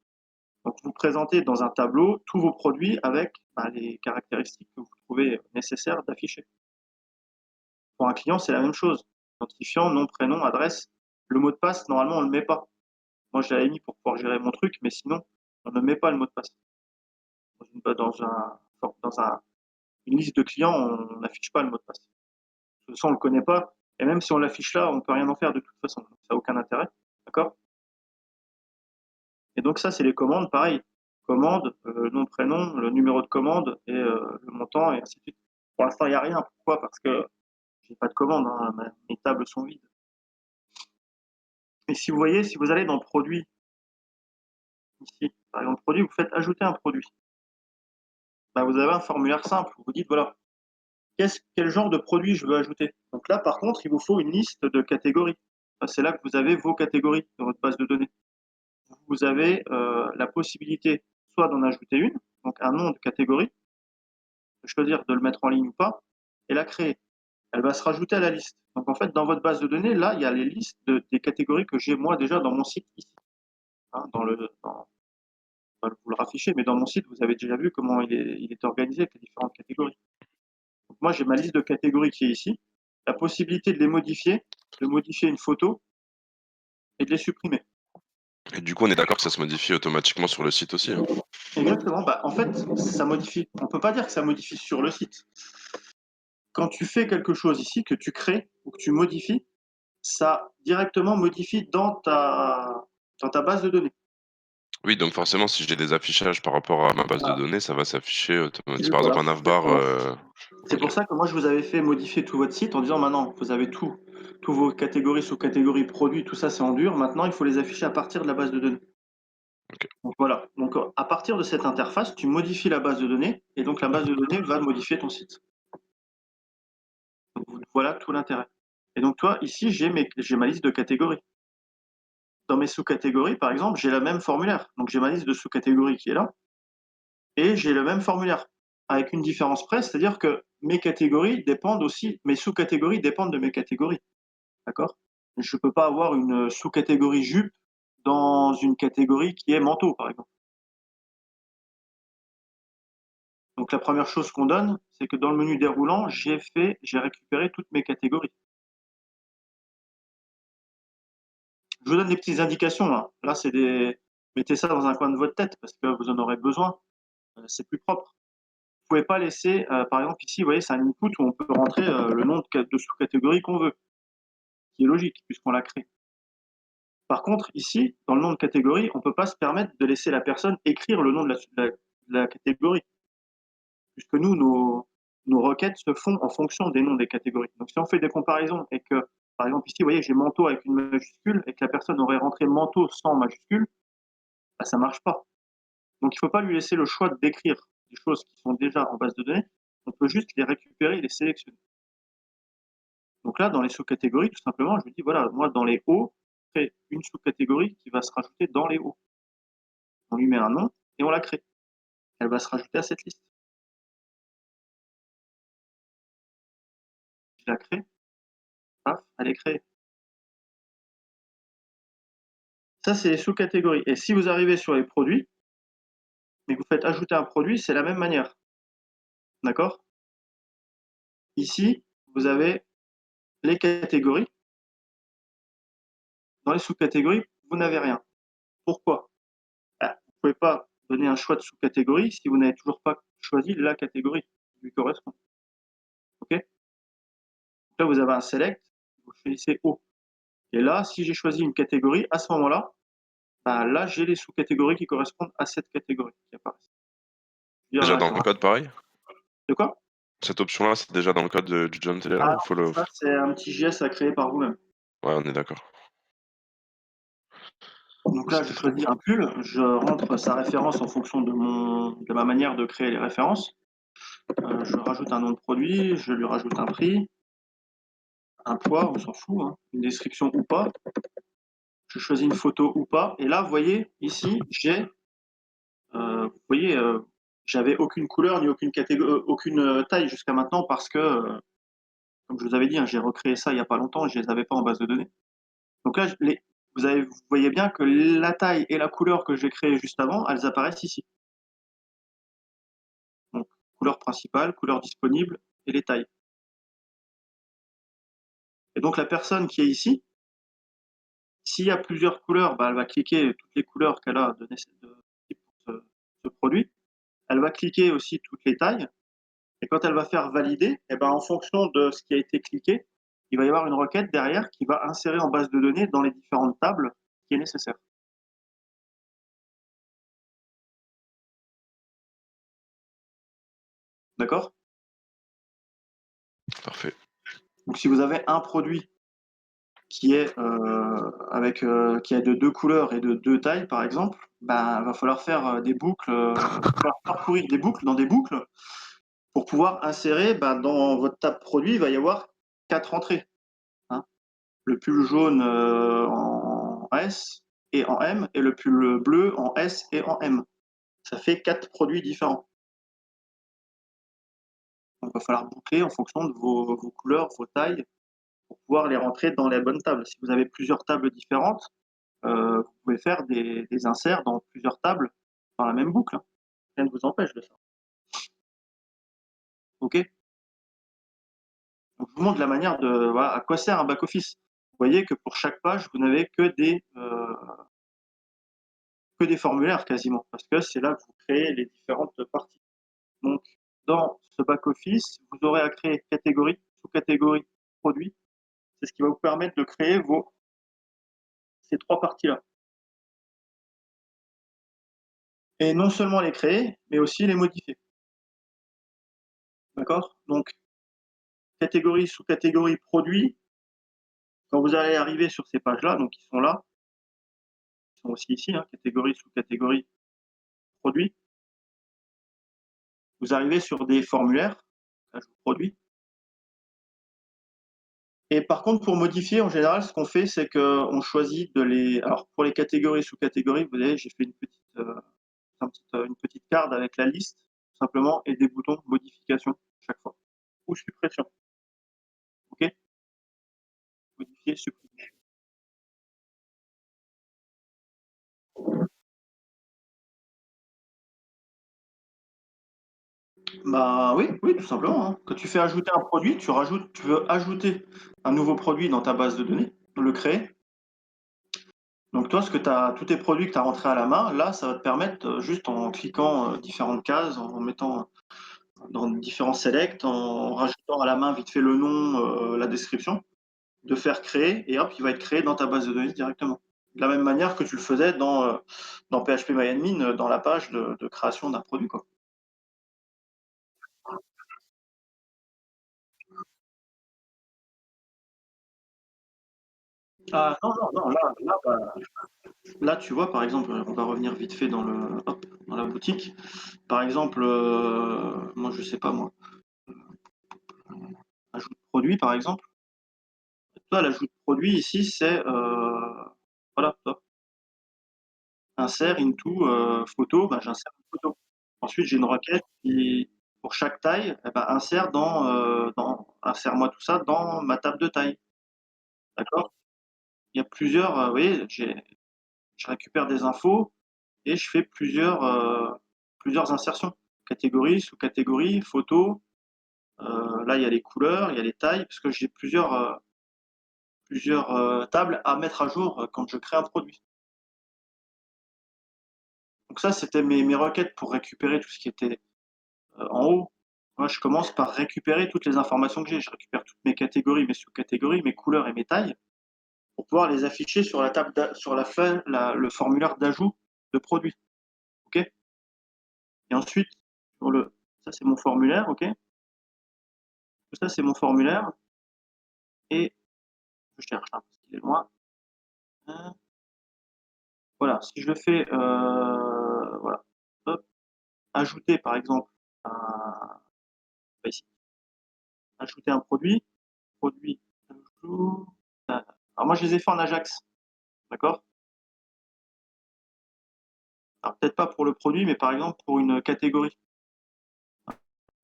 Donc vous présentez dans un tableau tous vos produits avec les caractéristiques que vous trouvez nécessaires d'afficher. Pour un client, c'est la même chose. Identifiant, nom, prénom, adresse. Le mot de passe, normalement, on ne le met pas. Moi, je l'avais mis pour pouvoir gérer mon truc, mais sinon, on ne met pas le mot de passe. Dans une liste de clients, on n'affiche pas le mot de passe. De toute façon, on ne le connaît pas. Et même si on l'affiche là, on ne peut rien en faire de toute façon. Donc, ça n'a aucun intérêt. D'accord? Et donc, ça, c'est les commandes. Pareil. Commande, nom, prénom, le numéro de commande et le montant, et ainsi de suite. Pour l'instant, il n'y a rien. Pourquoi? Parce que j'ai pas de commande. Hein. Mes tables sont vides. Et si vous voyez, si vous allez dans produit, ici, par exemple, produit, vous faites ajouter un produit. Bah, vous avez un formulaire simple. Vous dites, voilà, quel genre de produit je veux ajouter. Donc là, par contre, il vous faut une liste de catégories. C'est là que vous avez vos catégories dans votre base de données. Vous avez la possibilité soit d'en ajouter une, donc un nom de catégorie, de choisir de le mettre en ligne ou pas, et la créer. Elle va se rajouter à la liste. Donc en fait, dans votre base de données, là, il y a les listes des catégories que j'ai moi déjà dans mon site ici. Hein, vous le raffichez, mais dans mon site, vous avez déjà vu comment il est organisé avec les différentes catégories. Donc moi, j'ai ma liste de catégories qui est ici, la possibilité de les modifier, de modifier une photo et de les supprimer. Et du coup, on est d'accord que ça se modifie automatiquement sur le site aussi, hein? Exactement. Bah, en fait, ça modifie. On ne peut pas dire que ça modifie sur le site. Quand tu fais quelque chose ici, que tu crées ou que tu modifies, ça directement modifie dans ta base de données. Oui, donc forcément, si j'ai des affichages par rapport à ma base de Voilà. données, ça va s'afficher automatiquement. Par Voilà, exemple, un navbar, exactement. C'est OK. pour ça que moi, je vous avais fait modifier tout votre site en disant maintenant, vous avez tous vos catégories, sous-catégories, produits, tout ça, c'est en dur. Maintenant, il faut les afficher à partir de la base de données. OK. Donc voilà. Donc à partir de cette interface, tu modifies la base de données et donc la base de données va modifier ton site. Donc voilà tout l'intérêt. Et donc toi, ici, j'ai ma liste de catégories. Dans mes sous-catégories, par exemple, j'ai le même formulaire. Donc j'ai ma liste de sous-catégories qui est là et j'ai le même formulaire avec une différence près, c'est-à-dire que mes catégories dépendent aussi, mes sous-catégories dépendent de mes catégories. D'accord? Je ne peux pas avoir une sous-catégorie jupe dans une catégorie qui est manteau, par exemple. Donc la première chose qu'on donne, c'est que dans le menu déroulant, j'ai récupéré toutes mes catégories. Je vous donne des petites indications là. Là, mettez ça dans un coin de votre tête parce que vous en aurez besoin. C'est plus propre. Vous pouvez pas laisser, par exemple ici, vous voyez, c'est un input où on peut rentrer le nom de sous-catégorie qu'on veut, qui est logique puisqu'on l'a créé. Par contre, ici, dans le nom de catégorie, on ne peut pas se permettre de laisser la personne écrire le nom de la catégorie, puisque nous, nos requêtes se font en fonction des noms des catégories. Donc, si on fait des comparaisons et que, par exemple, ici, vous voyez, j'ai manteau avec une majuscule et que la personne aurait rentré manteau sans majuscule, bah, ça ne marche pas. Donc, il ne faut pas lui laisser le choix d'écrire des choses qui sont déjà en base de données. On peut juste les récupérer et les sélectionner. Donc là, dans les sous-catégories, tout simplement, je lui dis, voilà, moi, dans les hauts, je crée une sous-catégorie qui va se rajouter dans les hauts. On lui met un nom et on la crée. Elle va se rajouter à cette liste. Je la crée, paf, elle est créée. Ça, c'est les sous-catégories. Et si vous arrivez sur les produits, mais que vous faites ajouter un produit, c'est la même manière. D'accord? Ici, vous avez les catégories. Dans les sous-catégories, vous n'avez rien. Pourquoi? Vous ne pouvez pas donner un choix de sous-catégorie si vous n'avez toujours pas choisi la catégorie qui lui correspond. OK? Là, vous avez un select, vous choisissez haut. Et là, si j'ai choisi une catégorie, à ce moment-là, bah, là, j'ai les sous-catégories qui correspondent à cette catégorie qui apparaissent. Déjà dans le code, pareil? De quoi? Cette option-là, c'est déjà dans le code du John Taylor Ah, ou faut le... ça, c'est un petit JS à créer par vous-même. Ouais, on est d'accord. Donc là, je choisis un pull, je rentre sa référence en fonction de ma manière de créer les références. Je rajoute un nom de produit, je lui rajoute un prix, un poids, on s'en fout, hein, une description ou pas. Je choisis une photo ou pas. Et là, vous voyez, ici, vous voyez, j'avais aucune couleur ni aucune catégorie, aucune taille jusqu'à maintenant parce que, comme je vous avais dit, hein, j'ai recréé ça il n'y a pas longtemps et je ne les avais pas en base de données. Donc là, vous voyez bien que la taille et la couleur que j'ai créées juste avant, elles apparaissent ici. Donc, couleur principale, couleur disponible et les tailles. Et donc, la personne qui est ici, s'il y a plusieurs couleurs, bah, elle va cliquer toutes les couleurs qu'elle a données pour ce produit. Elle va cliquer aussi toutes les tailles. Et quand elle va faire valider, et ben, en fonction de ce qui a été cliqué, il va y avoir une requête derrière qui va insérer en base de données dans les différentes tables ce qui est nécessaire. D'accord? Parfait. Donc, si vous avez un produit qui est qui est de 2 couleurs et de 2 tailles, par exemple, ben, va falloir faire des boucles, parcourir des boucles dans des boucles pour pouvoir insérer, ben, dans votre table produit, il va y avoir 4 entrées. Hein. Le pull jaune en S et en M, et le pull bleu en S et en M. Ça fait 4 produits différents. Donc, il va falloir boucler en fonction de vos couleurs, vos tailles, pour pouvoir les rentrer dans les bonnes tables. Si vous avez plusieurs tables différentes, vous pouvez faire des inserts dans plusieurs tables dans la même boucle. Hein. Rien ne vous empêche de ça. OK? Donc, je vous montre la manière de voilà, à quoi sert un back-office. Vous voyez que pour chaque page, vous n'avez que des formulaires quasiment, parce que c'est là que vous créez les différentes parties. Donc, dans ce back-office, vous aurez à créer catégorie, sous-catégorie, produit. C'est ce qui va vous permettre de créer ces 3 parties-là. Et non seulement les créer, mais aussi les modifier. D'accord? Donc, catégorie, sous-catégorie, produit. Quand vous allez arriver sur ces pages-là, donc ils sont là, ils sont aussi ici, hein, catégorie, sous-catégorie, produit. Vous arrivez sur des formulaires, ajout produit. Et par contre, pour modifier, en général, ce qu'on fait, c'est qu'on choisit de les. Alors, pour les catégories, sous-catégories, vous voyez, j'ai fait une petite carte avec la liste, tout simplement, et des boutons modification chaque fois, ou suppression. OK? Modifier, supprimer. Bah oui, oui, tout simplement. Hein. Quand tu fais ajouter un produit, tu veux ajouter un nouveau produit dans ta base de données, le créer. Donc toi, tous tes produits que tu as rentrés à la main, là, ça va te permettre, juste en cliquant différentes cases, en mettant dans différents selects, en rajoutant à la main vite fait le nom, la description, de faire créer, et hop, il va être créé dans ta base de données directement. de la même manière que tu le faisais dans PHP-MyAdmin, dans la page de création d'un produit, quoi. Ah non, non, non, là, tu vois, par exemple, on va revenir vite fait dans la boutique. Par exemple, moi, je sais pas moi, ajout de produit, par exemple. Toi, l'ajout de produit ici, c'est voilà, top. Insert into photo, bah, j'insère une photo. Ensuite, j'ai une requête qui, pour chaque taille, eh ben, insère-moi tout ça dans ma table de taille. D'accord? Il y a plusieurs, vous voyez, je récupère des infos et je fais plusieurs insertions. Catégorie, sous-catégorie, photo. Là, il y a les couleurs, il y a les tailles, parce que j'ai plusieurs tables à mettre à jour quand je crée un produit. Donc ça, c'était mes requêtes pour récupérer tout ce qui était en haut. Moi, je commence par récupérer toutes les informations que j'ai. Je récupère toutes mes catégories, mes sous-catégories, mes couleurs et mes tailles pour pouvoir les afficher sur la table, sur la feuille, le formulaire d'ajout de produit. OK? Et ensuite, ça c'est mon formulaire, OK? Ça c'est mon formulaire et je cherche parce qu'il est loin. Voilà, si je fais voilà, hop, ajouter par exemple ici, ajouter un produit, ajout. Alors moi je les ai fait en Ajax, d'accord? Alors peut-être pas pour le produit, mais par exemple pour une catégorie.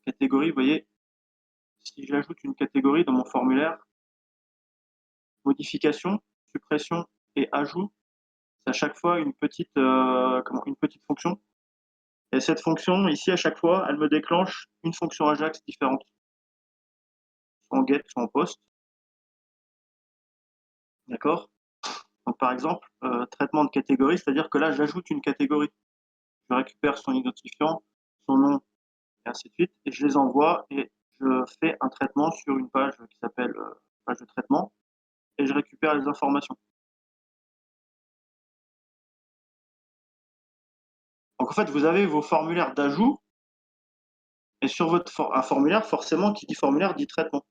Catégorie, vous voyez, si j'ajoute une catégorie dans mon formulaire, modification, suppression et ajout, c'est à chaque fois une petite fonction. Et cette fonction, ici, à chaque fois, elle me déclenche une fonction Ajax différente, soit en get, soit en post. D'accord? Donc par exemple, traitement de catégorie, c'est-à-dire que là, j'ajoute une catégorie. Je récupère son identifiant, son nom, et ainsi de suite, et je les envoie et je fais un traitement sur une page qui s'appelle page de traitement, et je récupère les informations. Donc en fait, vous avez vos formulaires d'ajout, et sur un formulaire, forcément, qui dit formulaire dit traitement.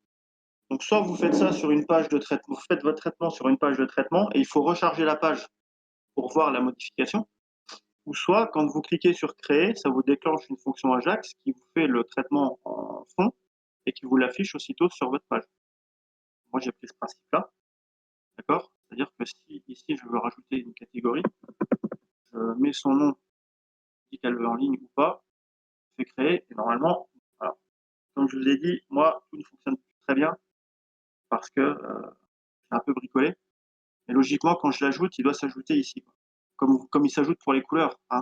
Donc soit vous faites ça sur une page de traitement, vous faites votre traitement sur une page de traitement, et il faut recharger la page pour voir la modification, ou soit quand vous cliquez sur créer, ça vous déclenche une fonction Ajax qui vous fait le traitement en fond et qui vous l'affiche aussitôt sur votre page. Moi j'ai pris ce principe-là, d'accord? C'est-à-dire que si ici je veux rajouter une catégorie, je mets son nom, je dis qu'elle veut en ligne ou pas, je fais créer, et normalement, voilà. Comme je vous ai dit, moi tout ne fonctionne plus très bien parce que c'est un peu bricolé. Et logiquement, quand je l'ajoute, il doit s'ajouter ici, comme il s'ajoute pour les couleurs, hein,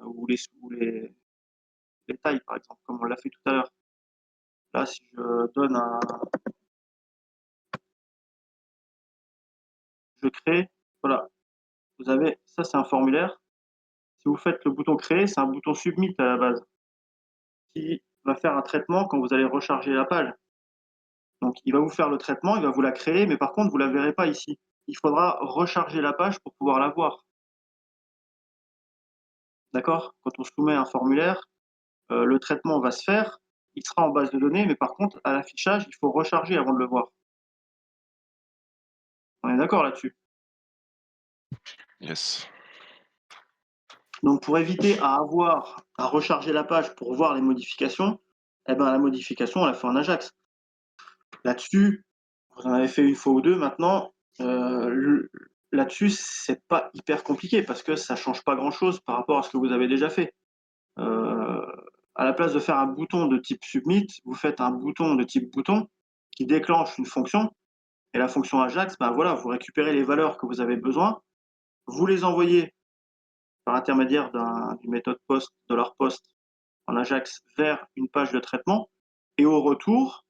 ou les tailles, par exemple, comme on l'a fait tout à l'heure. Là, si je donne je crée, voilà, vous avez, ça c'est un formulaire. Si vous faites le bouton créer, c'est un bouton submit à la base, qui va faire un traitement quand vous allez recharger la page. Donc il va vous faire le traitement, il va vous la créer, mais par contre, vous ne la verrez pas ici. Il faudra recharger la page pour pouvoir la voir. D'accord? Quand on soumet un formulaire, le traitement va se faire, il sera en base de données, mais par contre, à l'affichage, il faut recharger avant de le voir. On est d'accord là-dessus? Yes. Donc pour éviter à recharger la page pour voir les modifications, eh ben, la modification, on l'a fait en Ajax. Là-dessus, vous en avez fait une fois ou deux maintenant, là-dessus, c'est pas hyper compliqué parce que ça change pas grand-chose par rapport à ce que vous avez déjà fait. À la place de faire un bouton de type submit, vous faites un bouton de type bouton qui déclenche une fonction, et la fonction Ajax, ben voilà, vous récupérez les valeurs que vous avez besoin, vous les envoyez par l'intermédiaire du méthode post, $post en Ajax vers une page de traitement, et au retour,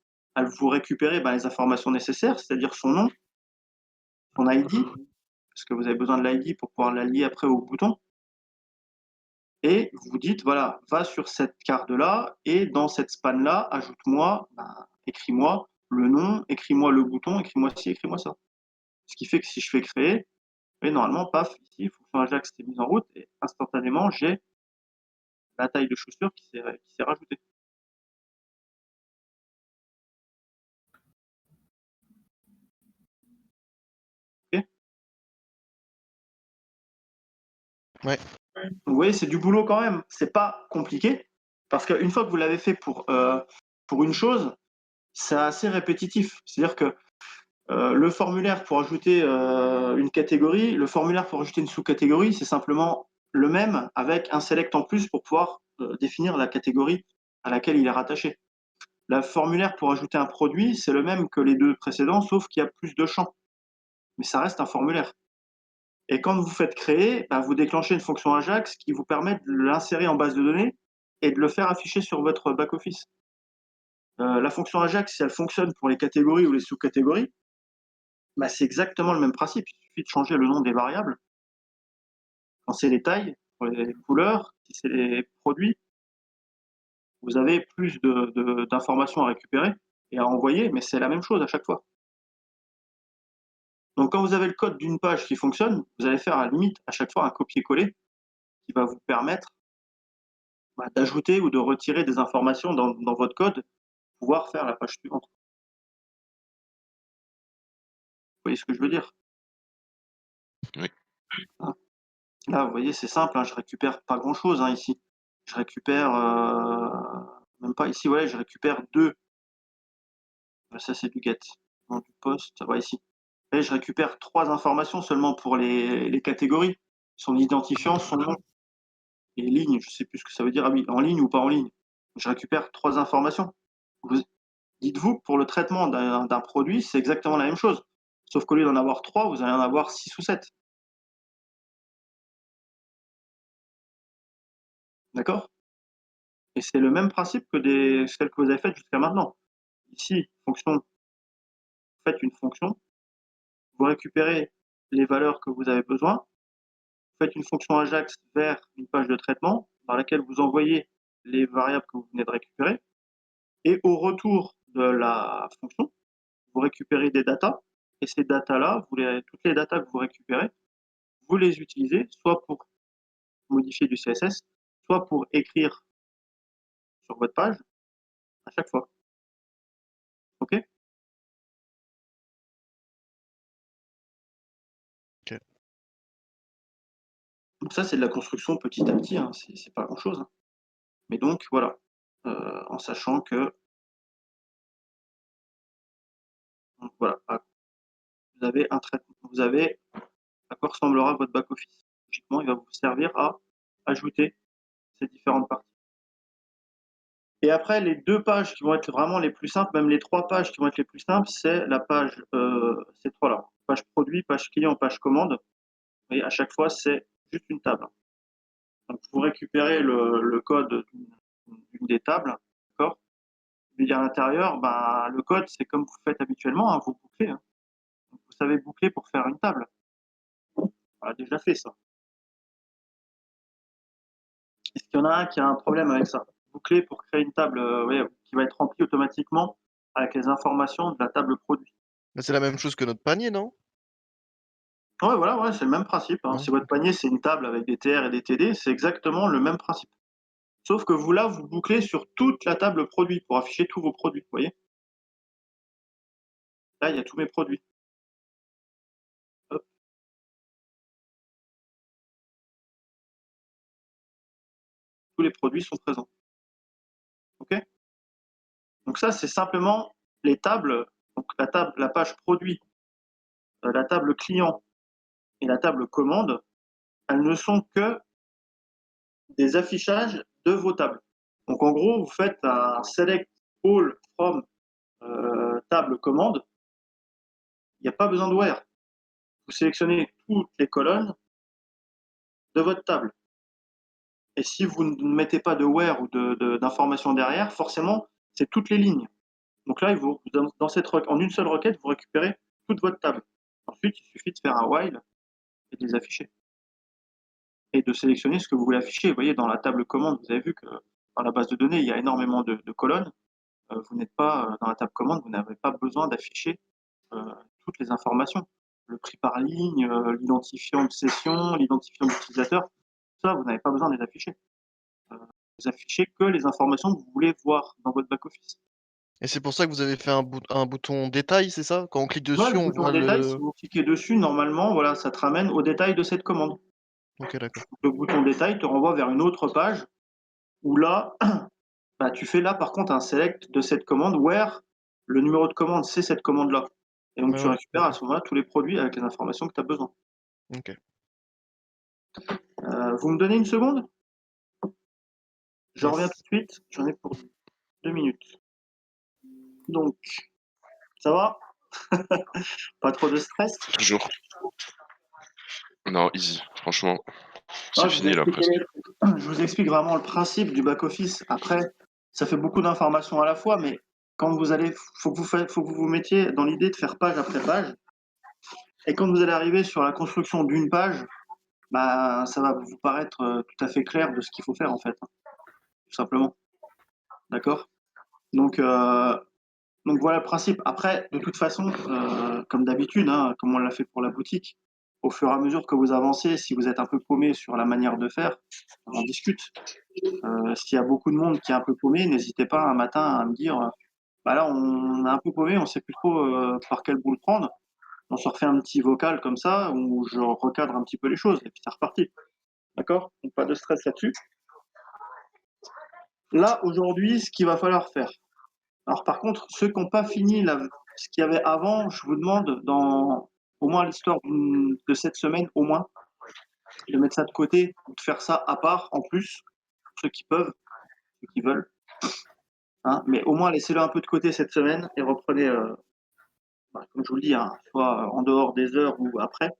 vous récupérez les informations nécessaires, c'est-à-dire son nom, son ID, parce que vous avez besoin de l'ID pour pouvoir l'allier après au bouton, et vous dites, voilà, va sur cette carte-là, et dans cette span-là, ajoute-moi, écris-moi le nom, écris-moi le bouton, écris-moi ci, écris-moi ça. Ce qui fait que si je fais créer, voyez, normalement, paf, ici, fonction Ajax s'est mise en route et instantanément, j'ai la taille de chaussure qui s'est rajoutée. OK? Ouais. Vous voyez, c'est du boulot quand même. C'est pas compliqué parce qu'une fois que vous l'avez fait pour une chose, c'est assez répétitif. C'est-à-dire que le formulaire pour ajouter une catégorie, le formulaire pour ajouter une sous-catégorie, c'est simplement le même avec un select en plus pour pouvoir définir la catégorie à laquelle il est rattaché. Le formulaire pour ajouter un produit, c'est le même que les deux précédents, sauf qu'il y a plus de champs. Mais ça reste un formulaire. Et quand vous faites créer, bah, vous déclenchez une fonction Ajax qui vous permet de l'insérer en base de données et de le faire afficher sur votre back-office. La fonction Ajax, si elle fonctionne pour les catégories ou les sous-catégories, bah, c'est exactement le même principe. Il suffit de changer le nom des variables. Quand c'est les tailles, pour les couleurs, si c'est les produits, vous avez plus d'informations à récupérer et à envoyer, mais c'est la même chose à chaque fois. Donc quand vous avez le code d'une page qui fonctionne, vous allez faire à la limite à chaque fois un copier-coller qui va vous permettre d'ajouter ou de retirer des informations dans votre code pour pouvoir faire la page suivante. Vous voyez ce que je veux dire? Oui. Hein. Là, vous voyez, c'est simple, hein, je récupère pas grand-chose hein, ici. Je récupère même pas ici, ouais, je récupère deux. Ça, c'est du get. Nom du poste, ouais, ici. Et je récupère trois informations seulement pour les catégories. Son identifiant, son nom et ligne. Je sais plus ce que ça veut dire. Ah oui, en ligne ou pas en ligne. Je récupère trois informations. Dites-vous que pour le traitement d'un produit, c'est exactement la même chose. Sauf qu'au lieu d'en avoir 3, vous allez en avoir 6 ou 7. D'accord? Et c'est le même principe que celles que vous avez faites jusqu'à maintenant. Ici, fonction, faites une fonction, vous récupérez les valeurs que vous avez besoin, vous faites une fonction Ajax vers une page de traitement dans laquelle vous envoyez les variables que vous venez de récupérer. Et au retour de la fonction, vous récupérez des datas. Et ces datas-là, toutes les datas que vous récupérez, vous les utilisez soit pour modifier du CSS, soit pour écrire sur votre page à chaque fois. OK? OK. Donc ça, c'est de la construction petit à petit, hein, c'est pas grand-chose, hein. Mais donc voilà, en sachant que donc voilà, vous avez à quoi ressemblera votre back office. Logiquement, il va vous servir à ajouter ces différentes parties. Et après, les 2 pages qui vont être vraiment les plus simples, même les 3 pages qui vont être les plus simples, c'est la page, ces 3 là. Page produit, page client, page commande. Et à chaque fois, c'est juste une table. Donc vous récupérez le code d'une des tables, d'accord? Et à l'intérieur, ben, le code, c'est comme vous faites habituellement, hein, vous bouclez, hein. Donc vous savez boucler pour faire une table. On a déjà fait ça. Est-ce qu'il y en a un qui a un problème avec ça? Boucler pour créer une table, ouais, qui va être remplie automatiquement avec les informations de la table produit. Mais c'est la même chose que notre panier, non? Ouais, voilà, ouais, c'est le même principe, hein. Ouais, Si votre OK. panier, c'est une table avec des TR et des TD, c'est exactement le même principe. Sauf que vous, là, vous bouclez sur toute la table produit pour afficher tous vos produits, vous voyez? Là, il y a tous mes produits. Hop, tous les produits sont présents. OK? Donc ça, c'est simplement les tables, donc la page produit, la table client et la table commande, elles ne sont que des affichages de vos tables. Donc en gros, vous faites un select all from table commande, il n'y a pas besoin de where. Vous sélectionnez toutes les colonnes de votre table. Et si vous ne mettez pas de where ou d'informations derrière, forcément, c'est toutes les lignes. Donc là, en une seule requête, vous récupérez toute votre table. Ensuite, il suffit de faire un while et de les afficher. Et de sélectionner ce que vous voulez afficher. Vous voyez, dans la table commande, vous avez vu que dans la base de données, il y a énormément de colonnes. Vous n'êtes pas dans la table commande, vous n'avez pas besoin d'afficher toutes les informations. le prix par ligne, l'identifiant de session, l'identifiant d'utilisateur, ça, vous n'avez pas besoin de les afficher. Vous affichez que les informations que vous voulez voir dans votre back-office. Et c'est pour ça que vous avez fait un bouton détail, c'est ça? Quand on clique Ouais, dessus, le on bouton voit détail, si le... vous cliquez dessus, normalement, voilà, ça te ramène au détail de cette commande. Ok, d'accord. Le bouton détail te renvoie vers une autre page où là, bah, tu fais là par contre un select de cette commande where le numéro de commande c'est cette commande-là. Et donc Ouais, tu ouais, récupères à ok. ce moment-là tous les produits avec les informations que tu as besoin. Ok. Vous me donnez une seconde? Je reviens Yes. tout de suite, j'en ai pour 2 minutes. Donc, ça va? Pas trop de stress? Toujours. Non, easy. Franchement, Non, c'est fini là presque. je vous explique vraiment le principe du back-office. Après, ça fait beaucoup d'informations à la fois, mais quand vous allez, faut que vous vous mettiez dans l'idée de faire page après page. Et quand vous allez arriver sur la construction d'une page, bah, ça va vous paraître tout à fait clair de ce qu'il faut faire en fait, hein, tout simplement. D'accord? Donc, donc voilà le principe. Après, de toute façon, comme d'habitude, hein, comme on l'a fait pour la boutique, au fur et à mesure que vous avancez, si vous êtes un peu paumé sur la manière de faire, on en discute. S'il y a beaucoup de monde qui est un peu paumé, n'hésitez pas un matin à me dire, bah là on est un peu paumé, on sait plus trop par quel bout le prendre. On se refait un petit vocal comme ça où je recadre un petit peu les choses et puis c'est reparti. D'accord? Donc pas de stress là-dessus. Là, aujourd'hui, ce qu'il va falloir faire. Alors par contre, ceux qui n'ont pas fini ce qu'il y avait avant, je vous demande dans au moins l'histoire de cette semaine, au moins, de mettre ça de côté ou de faire ça à part en plus, ceux qui peuvent, ceux qui veulent. Hein, mais au moins laissez-le un peu de côté cette semaine et reprenez, comme je vous le dis, hein, soit en dehors des heures ou après.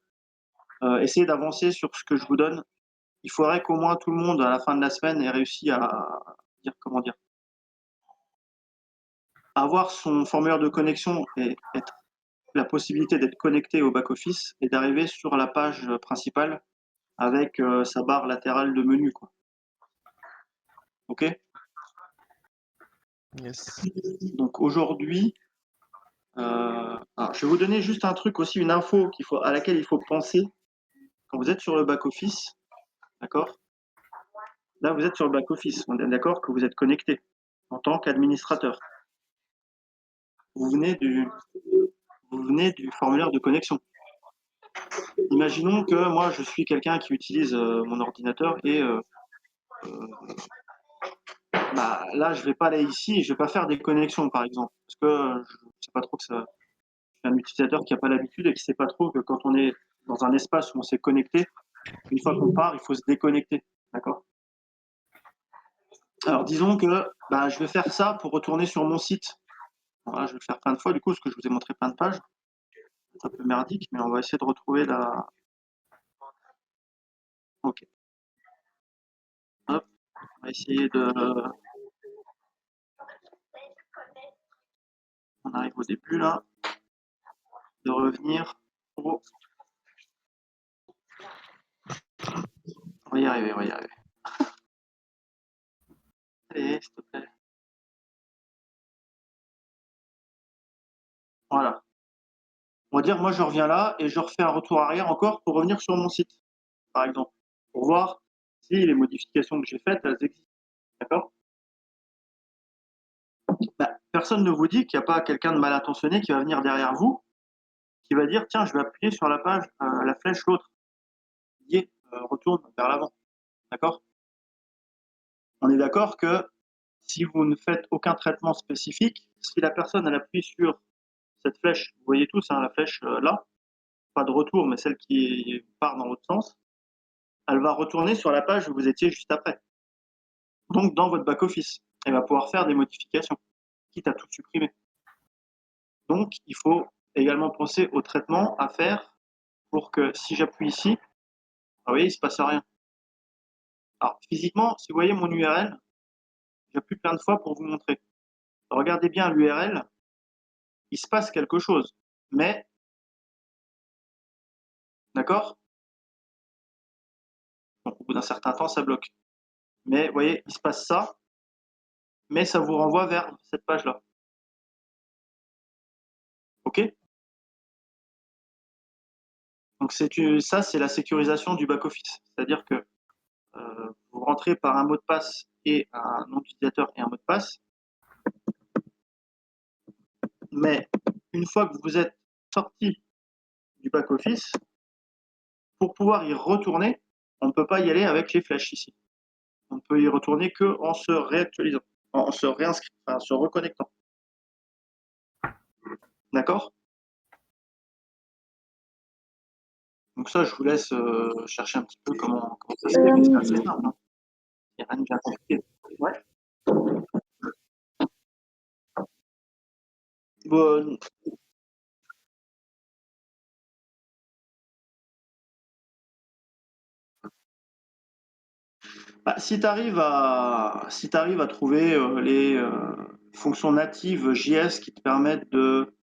Essayez d'avancer sur ce que je vous donne. Il faudrait qu'au moins tout le monde, à la fin de la semaine, ait réussi à dire, comment dire, avoir son formulaire de connexion et être la possibilité d'être connecté au back-office et d'arriver sur la page principale avec sa barre latérale de menu, quoi. Ok? Yes. Donc aujourd'hui, alors, je vais vous donner juste un truc aussi, une info à laquelle il faut penser quand vous êtes sur le back-office. D'accord? Là, vous êtes sur le back-office. On est d'accord que vous êtes connecté en tant qu'administrateur. Vous venez du formulaire de connexion. Imaginons que moi, je suis quelqu'un qui utilise mon ordinateur et bah, là, je vais pas aller ici et je vais pas faire des connexions, par exemple, parce que je sais pas trop que ça. Je suis un utilisateur qui n'a pas l'habitude et qui sait pas trop que quand on est dans un espace où on s'est connecté, une fois qu'on part, il faut se déconnecter. D'accord? Alors, disons que bah, je vais faire ça pour retourner sur mon site. Voilà, je vais le faire plein de fois, du coup, parce que je vous ai montré plein de pages. C'est un peu merdique, mais on va essayer de retrouver la. Ok. Hop, on va essayer de. On arrive au début là. De revenir. Oh. On va y arriver, on va y arriver. Allez, s'il te plaît. Voilà. On va dire, moi, je reviens là et je refais un retour arrière encore pour revenir sur mon site, par exemple, pour voir si les modifications que j'ai faites, elles existent. D'accord? Bah, personne ne vous dit qu'il n'y a pas quelqu'un de mal intentionné qui va venir derrière vous, qui va dire, tiens, je vais appuyer sur la page, la flèche, l'autre. Retourne vers l'avant. D'accord? On est d'accord que si vous ne faites aucun traitement spécifique, si la personne elle appuie sur cette flèche, vous voyez tous, hein, la flèche là, pas de retour, mais celle qui part dans l'autre sens, elle va retourner sur la page où vous étiez juste après. Donc dans votre back-office. Elle va pouvoir faire des modifications, quitte à tout supprimer. Donc il faut également penser au traitement à faire pour que si j'appuie ici, vous voyez, il ne se passe rien. Alors physiquement, si vous voyez mon URL, j'appuie plein de fois pour vous montrer. Regardez bien l'URL, il se passe quelque chose. Mais, d'accord? Bon, au bout d'un certain temps, ça bloque. Mais vous voyez, il se passe ça, mais ça vous renvoie vers cette page-là. OK? Donc ça, c'est la sécurisation du back-office. C'est-à-dire que vous rentrez par un mot de passe et un nom d'utilisateur et un mot de passe. Mais une fois que vous êtes sorti du back-office, pour pouvoir y retourner, on ne peut pas y aller avec les flèches ici. On ne peut y retourner qu'en se réactualisant, en se réinscrivant, en se reconnectant. D'accord? Donc ça, je vous laisse chercher un petit peu comment ça se fait, mais c'est assez simple. Hein. Il n'y a rien de bien compliqué. Ouais. Bon, bah, si tu arrives à trouver les fonctions natives JS qui te permettent de...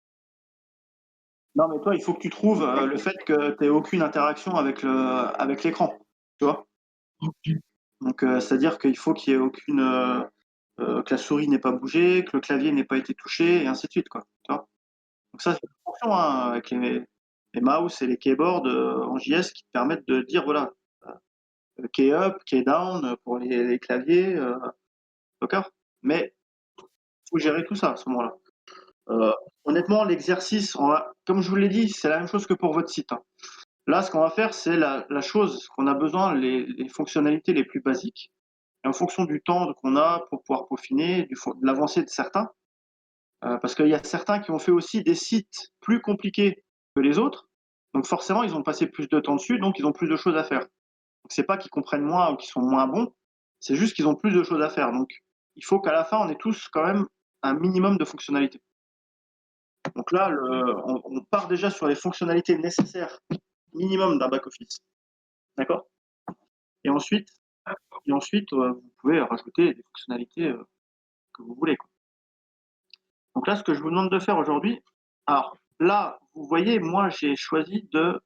Non, mais toi, il faut que tu trouves le fait que tu n'aies aucune interaction avec l'écran, tu vois. Donc, c'est-à-dire qu'il faut qu'il n'y ait aucune... que la souris n'ait pas bougé, que le clavier n'ait pas été touché, et ainsi de suite, quoi. Tu vois. Donc ça, c'est une fonction hein, avec les mouse et les keyboards en JS qui te permettent de dire, voilà, key up, key down pour les claviers, d'accord. Mais il faut gérer tout ça à ce moment-là. Honnêtement, l'exercice, comme je vous l'ai dit, c'est la même chose que pour votre site. Hein. Là, ce qu'on va faire, c'est la chose qu'on a besoin, les fonctionnalités les plus basiques. Et en fonction du temps qu'on a pour pouvoir peaufiner, de l'avancée de certains, parce qu'il y a certains qui ont fait aussi des sites plus compliqués que les autres. Donc forcément, ils ont passé plus de temps dessus, donc ils ont plus de choses à faire. Donc c'est pas qu'ils comprennent moins ou qu'ils sont moins bons, c'est juste qu'ils ont plus de choses à faire. Donc il faut qu'à la fin, on ait tous quand même un minimum de fonctionnalités. Donc là, on part déjà sur les fonctionnalités nécessaires minimum d'un back-office. D'accord? Et ensuite, vous pouvez rajouter des fonctionnalités que vous voulez. Quoi. Donc là, ce que je vous demande de faire aujourd'hui, alors là, vous voyez, moi, j'ai choisi de,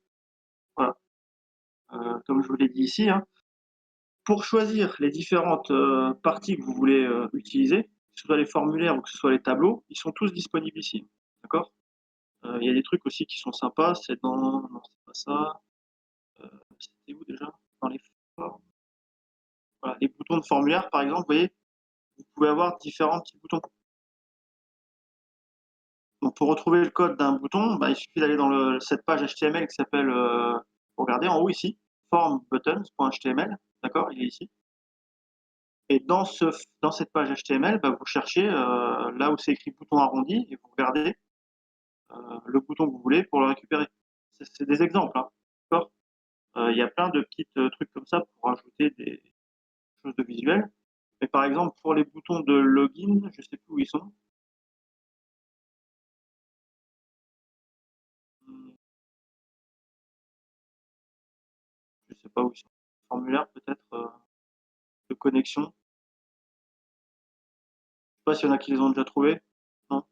voilà, comme je vous l'ai dit ici, hein, pour choisir les différentes parties que vous voulez utiliser, que ce soit les formulaires ou que ce soit les tableaux, ils sont tous disponibles ici. D'accord? Il y a des trucs aussi qui sont sympas, c'est dans... Non, c'est pas ça. C'était où déjà? Dans les formes. Voilà, les boutons de formulaire, par exemple, vous voyez, vous pouvez avoir différents petits boutons. Donc pour retrouver le code d'un bouton, bah, il suffit d'aller dans cette page HTML qui s'appelle, regardez en haut ici, formbuttons.html, d'accord, il est ici. Et dans cette page HTML, bah, vous cherchez là où c'est écrit bouton arrondi et vous regardez le bouton que vous voulez pour le récupérer. C'est des exemples, hein, d'accord. Il y a plein de petits trucs comme ça pour ajouter des choses de visuel. Mais par exemple, pour les boutons de login, je ne sais plus où ils sont. Je ne sais pas où ils sont. Formulaire peut-être de connexion. Je ne sais pas s'il y en a qui les ont déjà trouvés. Non.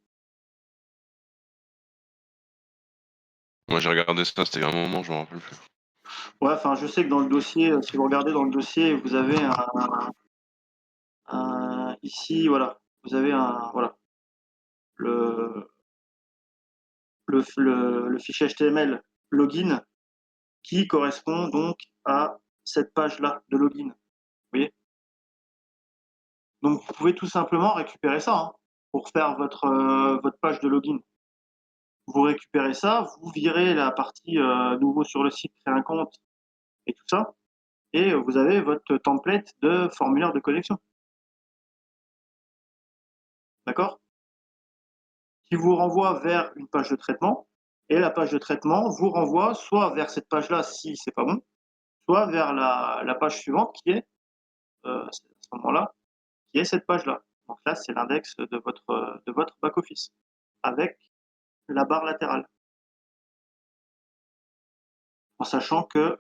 Moi, j'ai regardé ça, c'était un moment, je m'en rappelle plus. Ouais, enfin, je sais que dans le dossier, si vous regardez dans le dossier, vous avez ici, voilà, vous avez voilà, le fichier HTML login qui correspond donc à cette page-là de login. Vous voyez? Donc, vous pouvez tout simplement récupérer ça hein, pour faire votre page de login. Vous récupérez ça, vous virez la partie nouveau sur le site, créer un compte et tout ça, et vous avez votre template de formulaire de connexion. D'accord? Qui vous renvoie vers une page de traitement, et la page de traitement vous renvoie soit vers cette page-là si c'est pas bon, soit vers la page suivante qui est, à ce moment-là, qui est cette page-là. Donc là, c'est l'index de votre back-office, avec la barre latérale. En sachant que,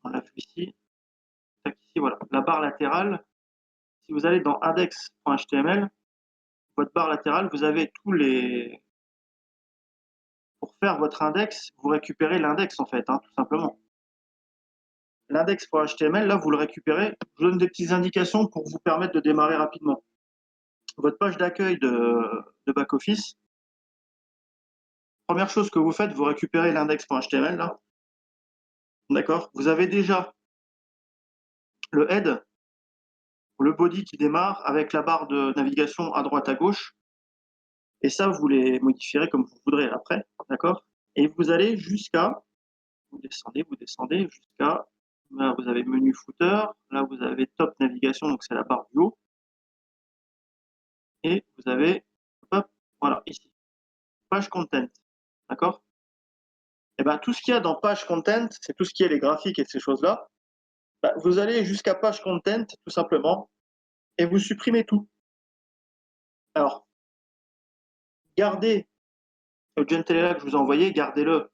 on l'a vu ici, voilà, la barre latérale, si vous allez dans index.html, votre barre latérale, vous avez tous les... Pour faire votre index, vous récupérez l'index en fait, hein, tout simplement. L'index.html, là, vous le récupérez. Je vous donne des petites indications pour vous permettre de démarrer rapidement. Votre page d'accueil de back-office, première chose que vous faites, vous récupérez l'index.html là. D'accord? Vous avez déjà le head, le body qui démarre avec la barre de navigation à droite à gauche. Et ça, vous les modifierez comme vous voudrez après. D'accord? Et vous allez jusqu'à, vous descendez jusqu'à, là vous avez menu footer, là vous avez top navigation, donc c'est la barre du haut. Et vous avez, hop, voilà, ici, page content. D'accord? Et bien, tout ce qu'il y a dans page content, c'est tout ce qui est les graphiques et ces choses-là. Ben, vous allez jusqu'à page content, tout simplement, et vous supprimez tout. Alors, gardez le Gentilella que je vous ai envoyé, gardez-le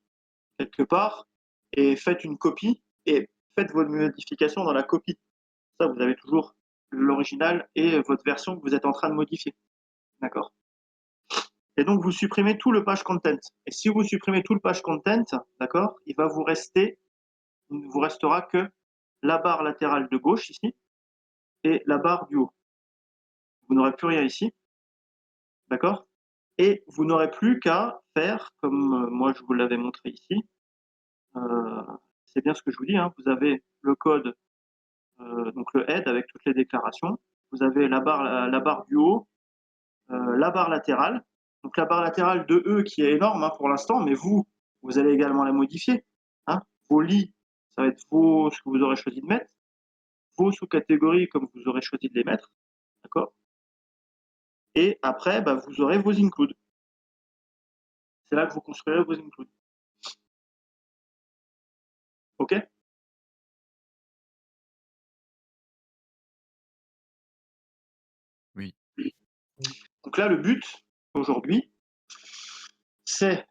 quelque part et faites une copie et faites vos modifications dans la copie. Ça, vous avez toujours l'original et votre version que vous êtes en train de modifier. D'accord? Et donc, vous supprimez tout le page content. Et si vous supprimez tout le page content, d'accord, il vous restera que la barre latérale de gauche ici et la barre du haut. Vous n'aurez plus rien ici. D'accord? Et vous n'aurez plus qu'à faire, comme moi je vous l'avais montré ici, c'est bien ce que je vous dis, hein, vous avez le code, donc le head avec toutes les déclarations, vous avez la barre du haut, la barre latérale, donc la barre latérale de E qui est énorme hein, pour l'instant, mais vous allez également la modifier. Hein. Vos lits, ça va être ce que vous aurez choisi de mettre, vos sous-catégories comme vous aurez choisi de les mettre, d'accord? Et après, bah, vous aurez vos includes. C'est là que vous construirez vos includes. OK? Oui. Donc là, le but, aujourd'hui, c'est,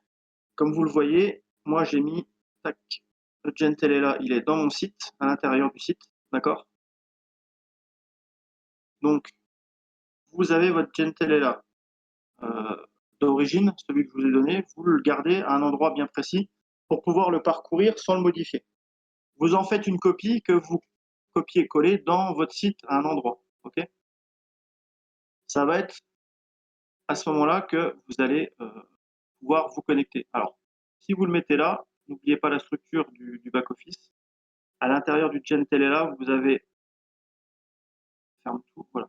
comme vous le voyez, moi j'ai mis, tac, le Gentilella, il est dans mon site, à l'intérieur du site, d'accord? Donc, vous avez votre Gentilella d'origine, celui que je vous ai donné, vous le gardez à un endroit bien précis pour pouvoir le parcourir sans le modifier. Vous en faites une copie que vous copiez-collez dans votre site à un endroit, ok? Ça va être à ce moment-là que vous allez pouvoir vous connecter. Alors, si vous le mettez là, n'oubliez pas la structure du back-office. À l'intérieur du Gentilella, vous avez, ferme tout, voilà.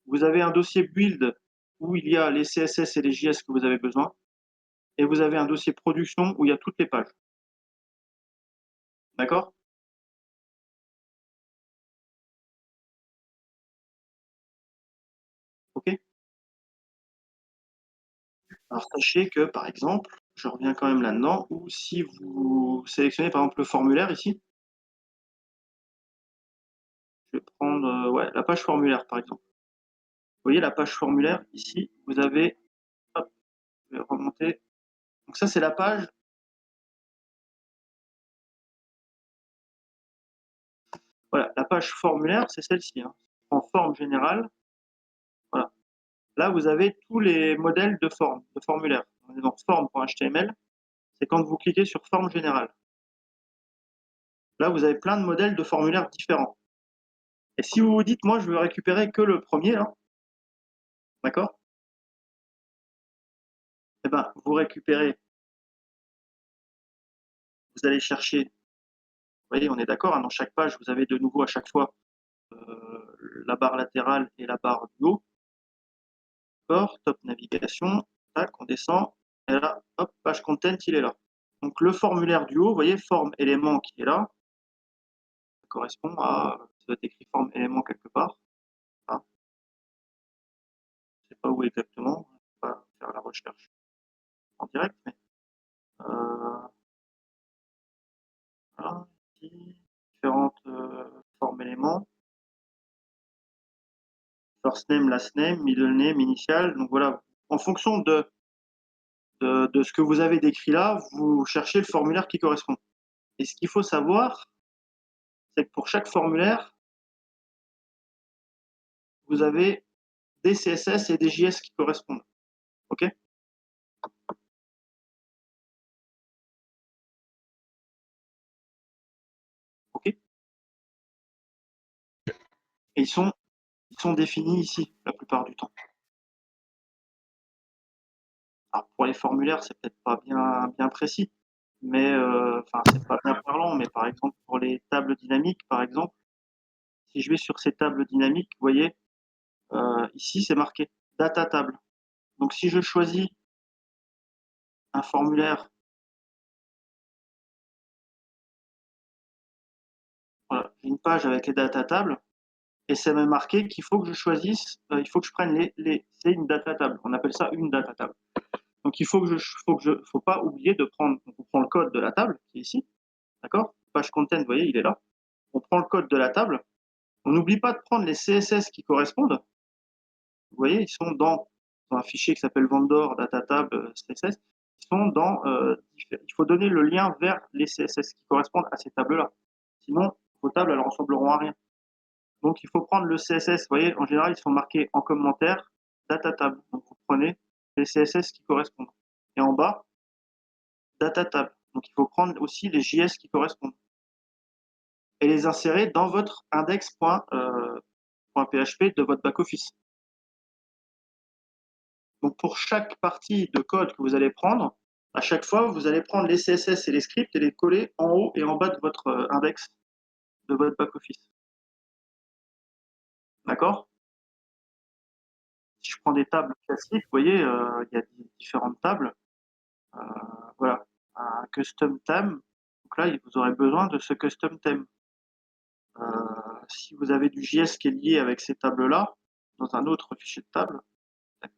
Vous avez un dossier build où il y a les CSS et les JS que vous avez besoin. Et vous avez un dossier production où il y a toutes les pages. D'accord? OK? Alors sachez que, par exemple, je reviens quand même là-dedans, ou si vous sélectionnez par exemple le formulaire ici, je vais prendre ouais, la page formulaire par exemple. Vous voyez la page formulaire ici, vous avez, hop, je vais remonter. Donc ça c'est la page. Voilà, la page formulaire, c'est celle-ci. Hein. En forme générale, voilà. Là, vous avez tous les modèles de forme, de formulaire. On est dans forme.html, c'est quand vous cliquez sur forme générale. Là, vous avez plein de modèles de formulaires différents. Et si vous vous dites, moi, je veux récupérer que le premier, là, d'accord? Eh ben, vous récupérez, vous allez chercher, vous voyez, on est d'accord, hein, dans chaque page, vous avez de nouveau à chaque fois la barre latérale et la barre du haut. D'accord, top navigation, tac, on descend, et là, hop, page content, il est là. Donc le formulaire du haut, vous voyez, forme élément qui est là, ça correspond à, ça doit être écrit forme élément quelque part. Ah, je ne sais pas où exactement, on va pas faire la recherche en direct, mais voilà, ici, différentes formes éléments. First name, last name, middle name, initial. Donc voilà, en fonction de ce que vous avez décrit là, vous cherchez le formulaire qui correspond. Et ce qu'il faut savoir, c'est que pour chaque formulaire, vous avez des CSS et des JS qui correspondent. OK? OK? Et ils sont définis ici, la plupart du temps. alors pour les formulaires, c'est peut-être pas bien précis, mais c'est pas bien parlant, mais par exemple, pour les tables dynamiques, par exemple, si je vais sur ces tables dynamiques, vous voyez, ici, c'est marqué data table. Donc si je choisis un formulaire, voilà, j'ai une page avec les data tables, et c'est même marqué qu'il faut que je choisisse, il faut que je prenne c'est une data table. On appelle ça une data table. Donc il faut pas oublier de prendre, on prend le code de la table qui est ici, d'accord? Page content, vous voyez, il est là. On prend le code de la table. On n'oublie pas de prendre les CSS qui correspondent. Vous voyez, ils sont dans un fichier qui s'appelle vendor data table CSS. Ils sont il faut donner le lien vers les CSS qui correspondent à ces tables-là. Sinon, vos tables, elles ressembleront à rien. Donc, il faut prendre le CSS. Vous voyez, en général, ils sont marqués en commentaire data table. Donc, vous prenez les CSS qui correspondent. Et en bas, data table. Donc, il faut prendre aussi les JS qui correspondent et les insérer dans votre index.php de votre back-office. Donc, pour chaque partie de code que vous allez prendre, à chaque fois, vous allez prendre les CSS et les scripts et les coller en haut et en bas de votre index de votre back-office. D'accord? Si je prends des tables classiques, vous voyez, il y a différentes tables. Voilà, un custom theme. Donc là, vous aurez besoin de ce custom theme. Si vous avez du JS qui est lié avec ces tables-là, dans un autre fichier de table, tac.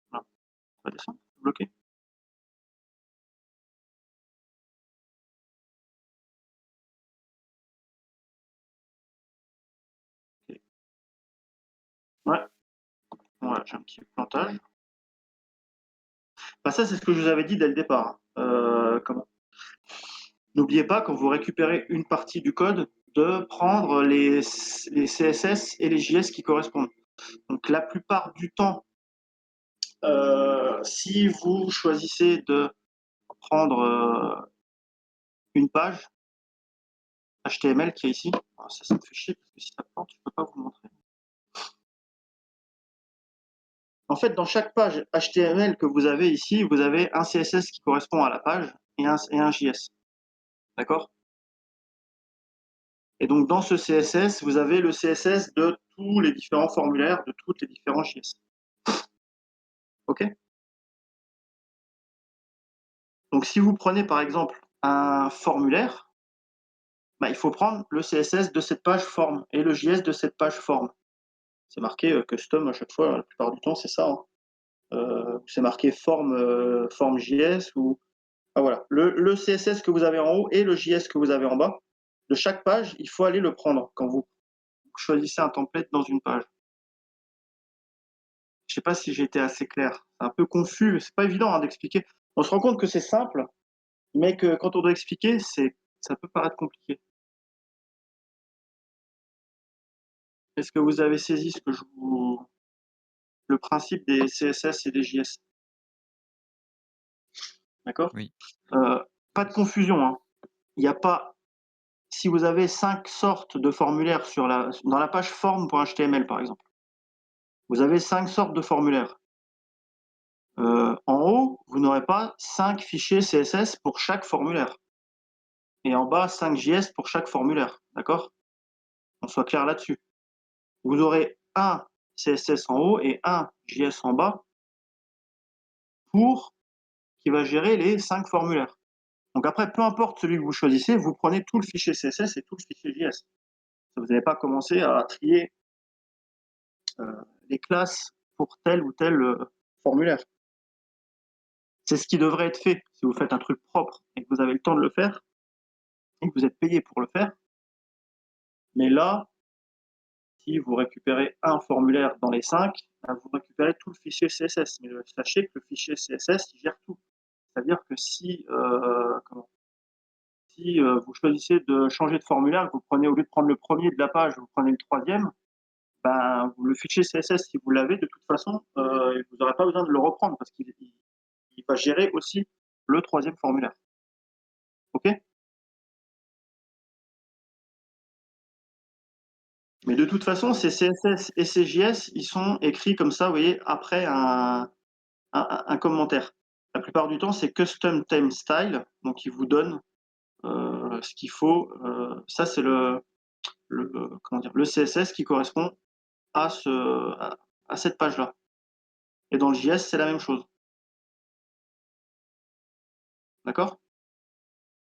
Voilà, on va descendre, bloqué. Okay. Ouais, voilà, j'ai un petit plantage. Bah ça, c'est ce que je vous avais dit dès le départ. N'oubliez pas, quand vous récupérez une partie du code, de prendre les CSS et les JS qui correspondent. Donc la plupart du temps, si vous choisissez de prendre une page HTML qui est ici, ça me fait chier parce que si ça plante, je ne peux pas vous le montrer. En fait, dans chaque page HTML que vous avez ici, vous avez un CSS qui correspond à la page et un JS. D'accord? Et donc, dans ce CSS, vous avez le CSS de tous les différents formulaires, de tous les différents JS. OK? Donc, si vous prenez par exemple un formulaire, bah, il faut prendre le CSS de cette page form et le JS de cette page form. C'est marqué custom à chaque fois, la plupart du temps, c'est ça. C'est marqué form JS ou. Ah, voilà. Le CSS que vous avez en haut et le JS que vous avez en bas, de chaque page, il faut aller le prendre quand vous choisissez un template dans une page. Je ne sais pas si j'ai été assez clair. C'est un peu confus, c'est pas évident d'expliquer. On se rend compte que c'est simple, mais que quand on doit expliquer, ça peut paraître compliqué. Est-ce que vous avez saisi le principe des CSS et des JS? D'accord? Oui. Pas de confusion, hein. Il n'y a pas. Si vous avez 5 sortes de formulaires dans la page form.html, par exemple, vous avez 5 sortes de formulaires. En haut, vous n'aurez pas 5 fichiers CSS pour chaque formulaire. Et en bas, 5 JS pour chaque formulaire. D'accord? On soit clair là-dessus. Vous aurez un CSS en haut et un JS en bas qui va gérer les 5 formulaires. Donc après, peu importe celui que vous choisissez, vous prenez tout le fichier CSS et tout le fichier JS. Vous n'allez pas commencer à trier les classes pour tel ou tel formulaire. C'est ce qui devrait être fait si vous faites un truc propre et que vous avez le temps de le faire et que vous êtes payé pour le faire. Mais là, si vous récupérez un formulaire dans les 5, vous récupérez tout le fichier CSS. Mais sachez que le fichier CSS, il gère tout. C'est-à-dire que si vous choisissez de changer de formulaire, vous prenez, au lieu de prendre le premier de la page, vous prenez le troisième, ben, le fichier CSS, si vous l'avez, de toute façon, vous n'aurez pas besoin de le reprendre parce qu'il va gérer aussi le troisième formulaire. OK? Mais de toute façon, ces CSS et ces JS, ils sont écrits comme ça, vous voyez, après un commentaire. La plupart du temps, c'est custom theme style, donc il vous donne ce qu'il faut. Ça, c'est comment dire, le CSS qui correspond à cette page-là. Et dans le JS, c'est la même chose. D'accord?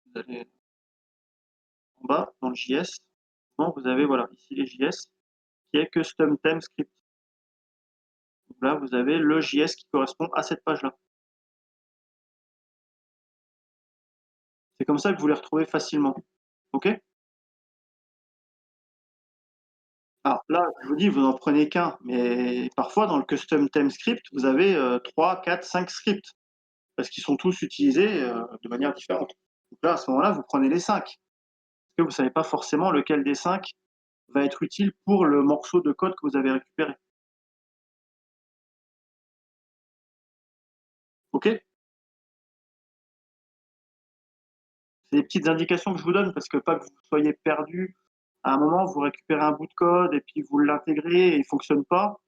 Vous allez en bas, dans le JS, vous avez voilà, ici les JS, qui est Custom Theme Script. Donc là, vous avez le JS qui correspond à cette page-là. C'est comme ça que vous les retrouvez facilement. OK? Alors là, je vous dis, vous n'en prenez qu'un, mais parfois dans le Custom Theme Script, vous avez 3, 4, 5 scripts, parce qu'ils sont tous utilisés de manière différente. Donc là, à ce moment-là, vous prenez les 5. Parce que vous ne savez pas forcément lequel des 5 va être utile pour le morceau de code que vous avez récupéré. OK? C'est des petites indications que je vous donne parce que pas que vous soyez perdu. À un moment, vous récupérez un bout de code et puis vous l'intégrez et il ne fonctionne pas.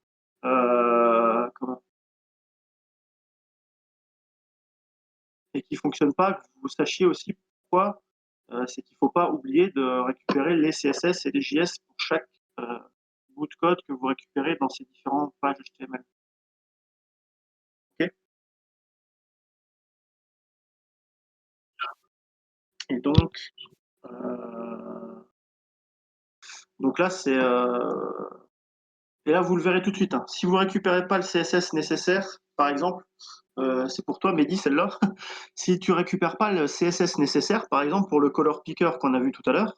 Comment et qu'il ne fonctionne pas, que vous sachiez aussi pourquoi. C'est qu'il ne faut pas oublier de récupérer les CSS et les JS pour chaque bout de code que vous récupérez dans ces différentes pages HTML. OK? Et donc là, c'est et là, vous le verrez tout de suite, hein. Si vous récupérez pas le CSS nécessaire, par exemple, c'est pour toi, Mehdi, celle-là. Si tu récupères pas le CSS nécessaire, par exemple, pour le color picker qu'on a vu tout à l'heure,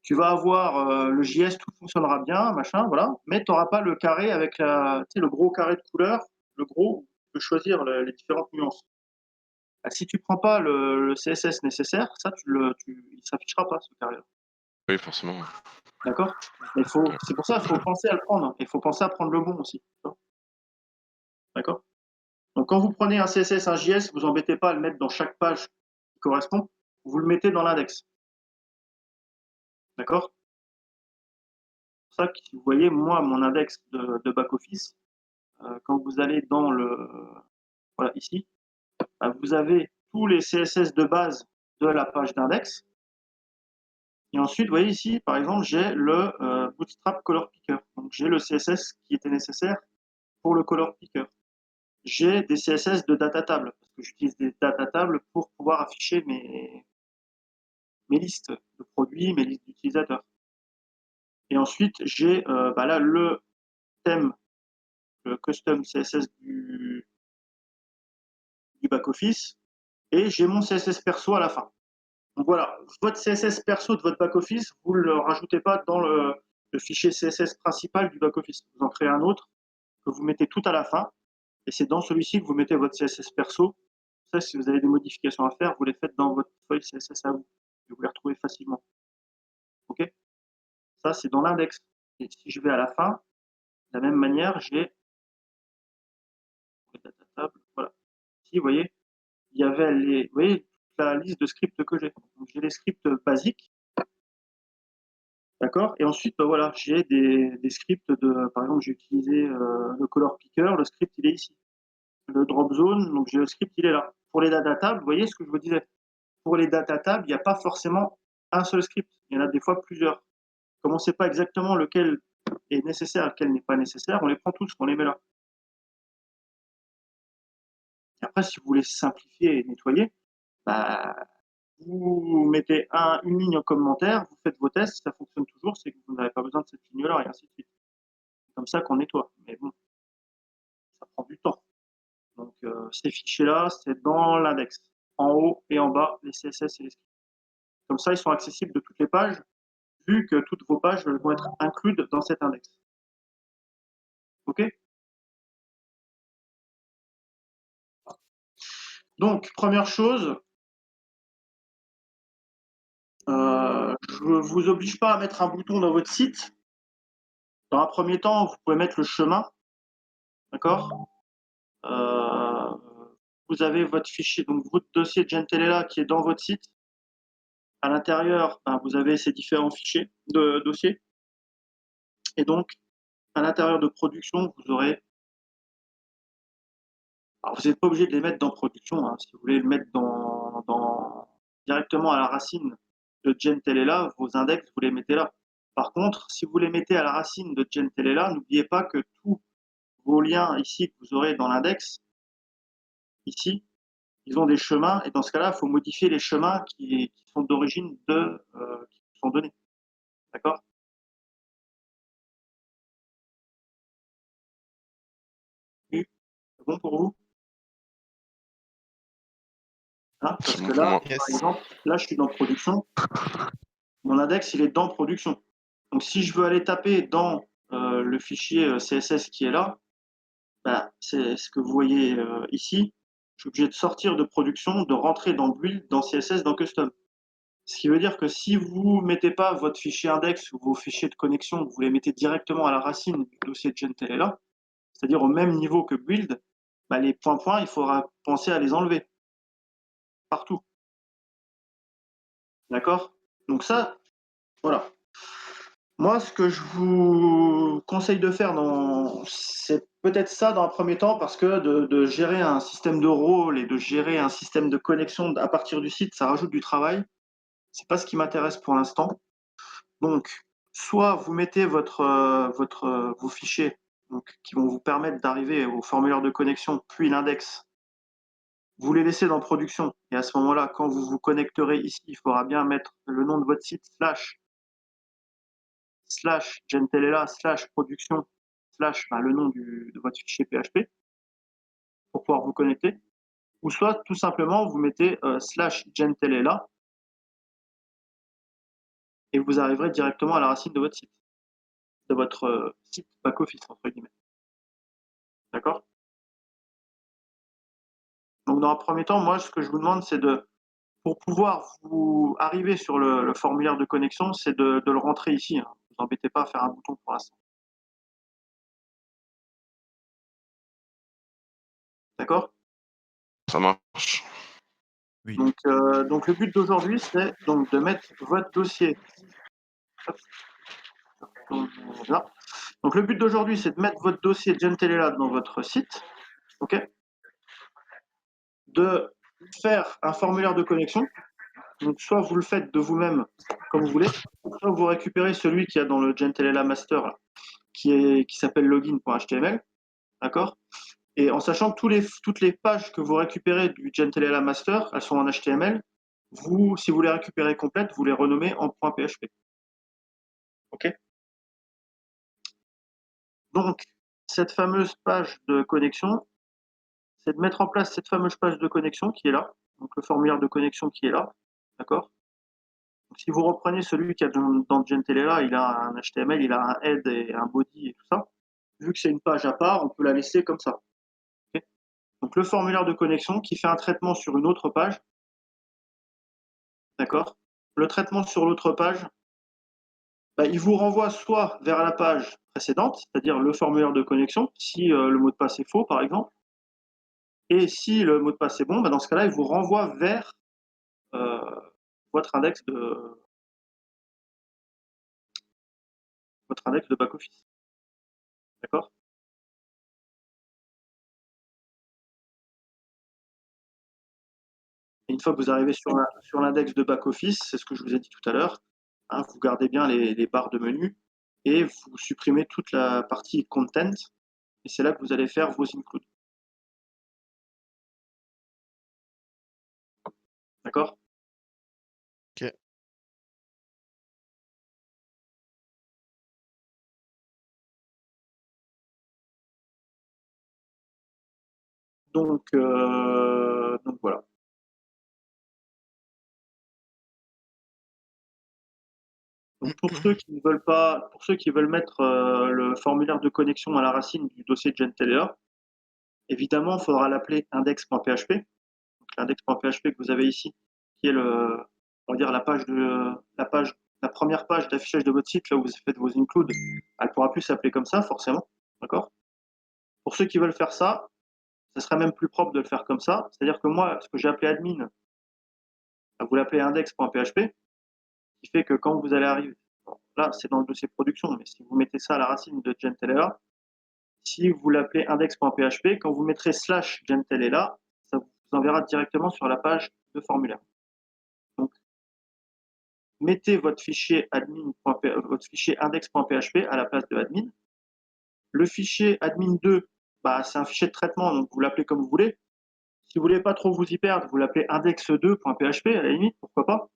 tu vas avoir le JS, tout fonctionnera bien, machin, voilà, mais tu n'auras pas le carré avec le gros carré de couleur, le gros, où tu peux choisir les différentes nuances. Si tu prends pas le CSS nécessaire, ça, il s'affichera pas, ce carré-là. Oui, forcément. D'accord? C'est pour ça qu'il faut penser à le prendre. Il faut penser à prendre le bon aussi. D'accord? Donc, quand vous prenez un CSS, un JS, vous embêtez pas à le mettre dans chaque page qui correspond. Vous le mettez dans l'index. D'accord? C'est pour ça que vous voyez, moi, mon index de back-office, quand vous allez dans voilà, ici, vous avez tous les CSS de base de la page d'index. Et ensuite, vous voyez ici, par exemple, j'ai le Bootstrap Color Picker. Donc, j'ai le CSS qui était nécessaire pour le Color Picker. J'ai des CSS de data table, parce que j'utilise des data tables pour pouvoir afficher mes listes de produits, mes listes d'utilisateurs. Et ensuite, j'ai là le thème, le custom CSS du back-office, et j'ai mon CSS perso à la fin. Donc voilà, votre CSS perso de votre back-office, vous ne le rajoutez pas dans le fichier CSS principal du back-office. Vous en créez un autre que vous mettez tout à la fin, et c'est dans celui-ci que vous mettez votre CSS perso. Ça, si vous avez des modifications à faire, vous les faites dans votre feuille CSS à vous, et vous les retrouvez facilement. OK? Ça, c'est dans l'index. Et si je vais à la fin, de la même manière, j'ai voilà. Ici, vous voyez, il y avait vous voyez, la liste de scripts que j'ai. Donc, j'ai les scripts basiques. D'accord? Et ensuite, voilà, j'ai des scripts par exemple, j'ai utilisé le color picker, le script, il est ici. Le drop zone, donc j'ai le script, il est là. Pour les data tables, vous voyez ce que je vous disais. Pour les data tables, il n'y a pas forcément un seul script. Il y en a des fois plusieurs. Comme on ne sait pas exactement lequel est nécessaire et lequel n'est pas nécessaire, on les prend tous, on les met là. Et après, si vous voulez simplifier et nettoyer, vous mettez une ligne en commentaire, vous faites vos tests, ça fonctionne toujours, c'est que vous n'avez pas besoin de cette ligne-là, et ainsi de suite. C'est comme ça qu'on nettoie. Mais bon, ça prend du temps. Donc, ces fichiers-là, c'est dans l'index. En haut et en bas, les CSS et les scripts. Comme ça, ils sont accessibles de toutes les pages, vu que toutes vos pages vont être incluses dans cet index. OK? Donc, première chose, je ne vous oblige pas à mettre un bouton dans votre site. Dans un premier temps, vous pouvez mettre le chemin. D'accord? Vous avez votre fichier, donc votre dossier Gentelella qui est dans votre site. À l'intérieur, vous avez ces différents fichiers de dossiers. Et donc, à l'intérieur de production, vous aurez Alors, vous n'êtes pas obligé de les mettre dans production, hein. Si vous voulez le mettre directement à la racine de Gentelela, vos index, vous les mettez là. Par contre, si vous les mettez à la racine de Gentelela, n'oubliez pas que tous vos liens ici que vous aurez dans l'index, ici, ils ont des chemins, et dans ce cas-là, il faut modifier les chemins qui sont d'origine qui sont donnés. D'accord? C'est bon pour vous? Hein, parce C'est bon que pour là, moi. Yes. par exemple, là, je suis dans production. Mon index, il est dans production. Donc, si je veux aller taper dans le fichier CSS qui est là, bah, c'est ce que vous voyez ici. Je suis obligé de sortir de production, de rentrer dans build, dans CSS, dans custom. Ce qui veut dire que si vous ne mettez pas votre fichier index ou vos fichiers de connexion, vous les mettez directement à la racine du dossier de Gentelela, c'est-à-dire au même niveau que build, bah, les points, il faudra penser à les enlever partout. D'accord? Donc ça, voilà. Moi, ce que je vous conseille de faire, c'est peut-être ça dans un premier temps, parce que de gérer un système de rôle et de gérer un système de connexion à partir du site, ça rajoute du travail. C'est pas ce qui m'intéresse pour l'instant. Donc, soit vous mettez vos fichiers qui vont vous permettre d'arriver au formulaire de connexion, puis l'index. Vous les laissez dans production. Et à ce moment-là, quand vous vous connecterez ici, il faudra bien mettre le nom de votre site slash gentelela slash production slash le nom de votre fichier PHP pour pouvoir vous connecter. Ou soit tout simplement vous mettez slash gentelela et vous arriverez directement à la racine de votre site back-office, entre guillemets. D'accord? Donc dans un premier temps, moi ce que je vous demande, c'est pour pouvoir vous arriver sur le formulaire de connexion, c'est de le rentrer ici. Hein. Ne vous embêtez pas à faire un bouton pour l'instant. D'accord? Ça marche. Oui. Donc le but d'aujourd'hui, c'est donc de mettre votre dossier. Là. Donc le but d'aujourd'hui, c'est de mettre votre dossier Gentelela dans votre site. OK? De faire un formulaire de connexion. Donc soit vous le faites de vous-même comme vous voulez, soit vous récupérez celui qu'il y a dans le Gentelela Master là, qui s'appelle login.html. D'accord? Et en sachant que toutes les pages que vous récupérez du Gentelela Master, elles sont en HTML. Si vous les récupérez complètes, vous les renommez en .php. OK? Donc, cette fameuse page de connexion, c'est de mettre en place cette fameuse page de connexion qui est là, donc le formulaire de connexion qui est là, d'accord? Donc, si vous reprenez celui qui a dans Gentelela, il a un HTML, il a un head et un body et tout ça. Vu que c'est une page à part, on peut la laisser comme ça. Okay? Donc, le formulaire de connexion qui fait un traitement sur une autre page, d'accord? Le traitement sur l'autre page, il vous renvoie soit vers la page précédente, c'est-à-dire le formulaire de connexion, si le mot de passe est faux, par exemple. Et si le mot de passe est bon, dans ce cas-là, il vous renvoie vers votre index de back-office. D'accord? Et une fois que vous arrivez sur l'index de back-office, c'est ce que je vous ai dit tout à l'heure, hein, vous gardez bien les barres de menu et vous supprimez toute la partie content. Et c'est là que vous allez faire vos includes. D'accord? Ok. Donc voilà. Donc pour ceux qui veulent mettre le formulaire de connexion à la racine du dossier de Gentelela, évidemment, il faudra l'appeler index.php. Donc l'index.php que vous avez ici, qui est on va dire la première page d'affichage de votre site, là où vous faites vos includes, elle ne pourra plus s'appeler comme ça, forcément. D'accord? Pour ceux qui veulent faire ça, ce serait même plus propre de le faire comme ça. C'est-à-dire que moi, ce que j'ai appelé admin, vous l'appelez index.php, qui fait que quand vous allez arriver, bon, là c'est dans le dossier production, mais si vous mettez ça à la racine de Gentelela, si vous l'appelez index.php, quand vous mettrez slash genTeleLa, ça vous enverra directement sur la page de formulaire. Donc, mettez votre fichier index.php à la place de admin. Le fichier admin2, bah, c'est un fichier de traitement, donc vous l'appelez comme vous voulez. Si vous voulez pas trop vous y perdre, vous l'appelez index2.php à la limite, pourquoi pas.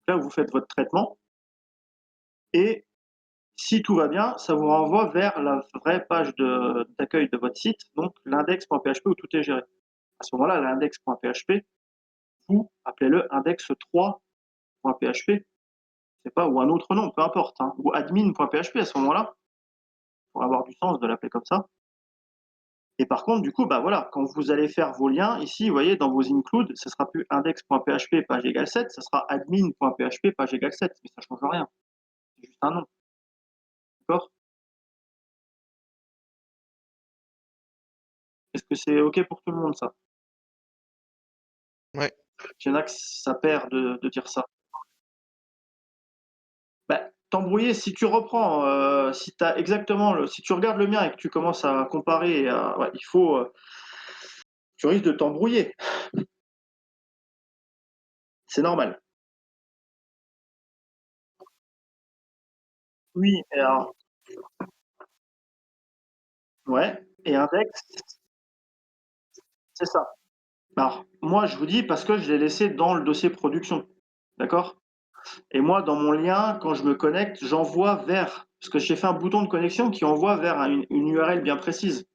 Là, vous faites votre traitement. Et si tout va bien, ça vous renvoie vers la vraie page d'accueil de votre site, donc l'index.php où tout est géré. À ce moment-là, l'index.php, vous appelez-le index3.php, c'est pas, ou un autre nom, peu importe, hein, ou admin.php à ce moment-là, pour avoir du sens de l'appeler comme ça. Et par contre, du coup, bah voilà, quand vous allez faire vos liens, ici, vous voyez, dans vos includes, ce sera plus index.php page égale 7, ce sera admin.php page égale 7, mais ça change rien. C'est juste un nom. D'accord? Est-ce que c'est OK pour tout le monde, ça? Ouais. Il y en a que ça perd de dire ça. Bah, t'embrouiller, si tu reprends, si tu as exactement si tu regardes le mien et que tu commences à comparer, ouais, il faut, tu risques de t'embrouiller. C'est normal. Oui, et alors, ouais, et index, c'est ça. Alors, moi, je vous dis parce que je l'ai laissé dans le dossier production. D'accord? Et moi, dans mon lien, quand je me connecte, j'envoie vers, parce que j'ai fait un bouton de connexion qui envoie vers une URL bien précise.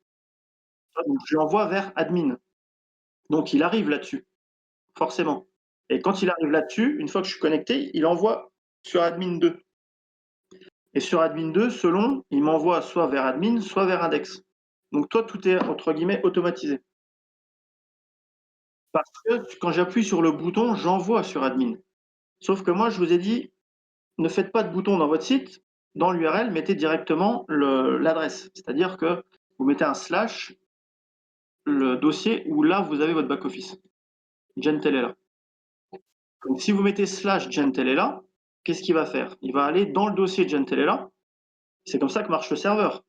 Donc, je l'envoie vers admin. Donc, il arrive là-dessus, forcément. Et quand il arrive là-dessus, une fois que je suis connecté, il envoie sur admin 2. Et sur admin 2, selon, il m'envoie soit vers admin, soit vers index. Donc, toi, tout est, entre guillemets, automatisé. Parce que quand j'appuie sur le bouton, j'envoie sur admin. Sauf que moi, je vous ai dit, ne faites pas de bouton dans votre site. Dans l'URL, mettez directement l'adresse. C'est-à-dire que vous mettez un slash, le dossier où là, vous avez votre back-office. genTeleLa. Donc, si vous mettez slash genTeleLa, qu'est-ce qu'il va faire? Il va aller dans le dossier genTeleLa. C'est comme ça que marche le serveur.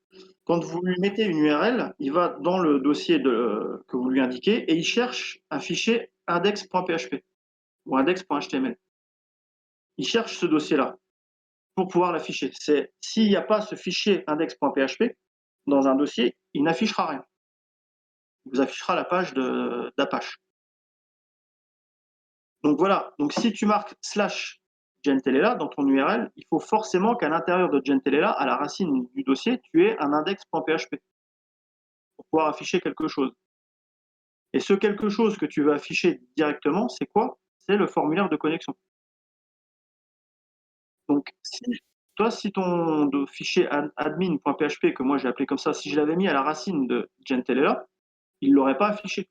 Quand vous lui mettez une URL, il va dans le dossier que vous lui indiquez et il cherche un fichier index.php ou index.html. Il cherche ce dossier-là pour pouvoir l'afficher. S'il n'y a pas ce fichier index.php dans un dossier, il n'affichera rien. Il vous affichera la page d'Apache. Donc voilà, donc si tu marques slash genTeleLa dans ton URL, il faut forcément qu'à l'intérieur de genTeleLa, à la racine du dossier, tu aies un index.php pour pouvoir afficher quelque chose. Et ce quelque chose que tu veux afficher directement, c'est quoi? C'est le formulaire de connexion. Donc, si ton fichier admin.php, que moi j'ai appelé comme ça, si je l'avais mis à la racine de genTeleLa, il ne l'aurait pas affiché.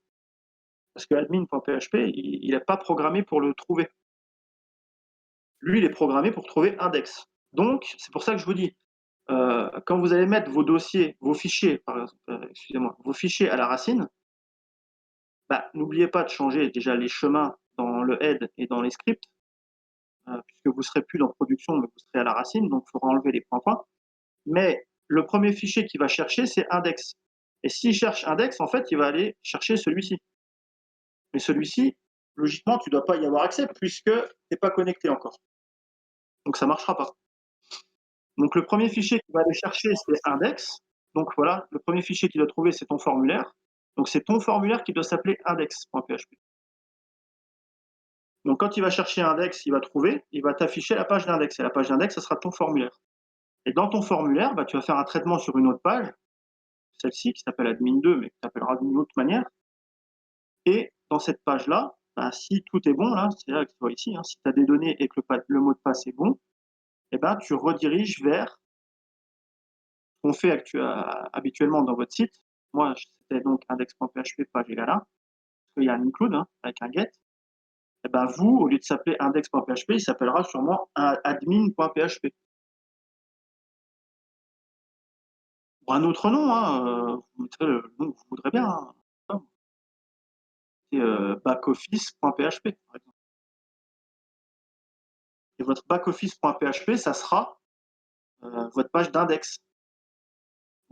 Parce que admin.php, il n'est pas programmé pour le trouver. Lui, il est programmé pour trouver index. Donc, c'est pour ça que je vous dis, quand vous allez mettre vos dossiers, vos fichiers, excusez-moi, vos fichiers à la racine, bah, n'oubliez pas de changer déjà les chemins dans le head et dans les scripts, puisque vous ne serez plus dans production, mais vous serez à la racine, donc il faudra enlever les points. Mais le premier fichier qu'il va chercher, c'est index. Et s'il cherche index, en fait, il va aller chercher celui-ci. Mais celui-ci, logiquement, tu ne dois pas y avoir accès puisque tu n'es pas connecté encore. Donc ça ne marchera pas. Donc le premier fichier qu'il va aller chercher, c'est index. Donc voilà, le premier fichier qu'il doit trouver, c'est ton formulaire. Donc c'est ton formulaire qui doit s'appeler index.php. Donc quand il va chercher index, il va trouver, il va t'afficher la page d'index. Et la page d'index, ça sera ton formulaire. Et dans ton formulaire, bah, tu vas faire un traitement sur une autre page, celle-ci qui s'appelle admin2, mais que tu appelleras d'une autre manière. Et dans cette page-là, bah, si tout est bon, là, c'est là que tu vois ici, hein, si tu as des données et que le mot de passe est bon, eh ben, tu rediriges vers ce qu'on fait habituellement dans votre site. Moi, c'était donc index.php page égale 1, parce qu'il y a un include hein, avec un get. Et ben, vous, au lieu de s'appeler index.php, il s'appellera sûrement admin.php. Ou un autre nom, hein, vous mettrez le nom que vous voudrez bien. Hein. C'est backoffice.php, par exemple. Et votre backoffice.php, ça sera votre page d'index.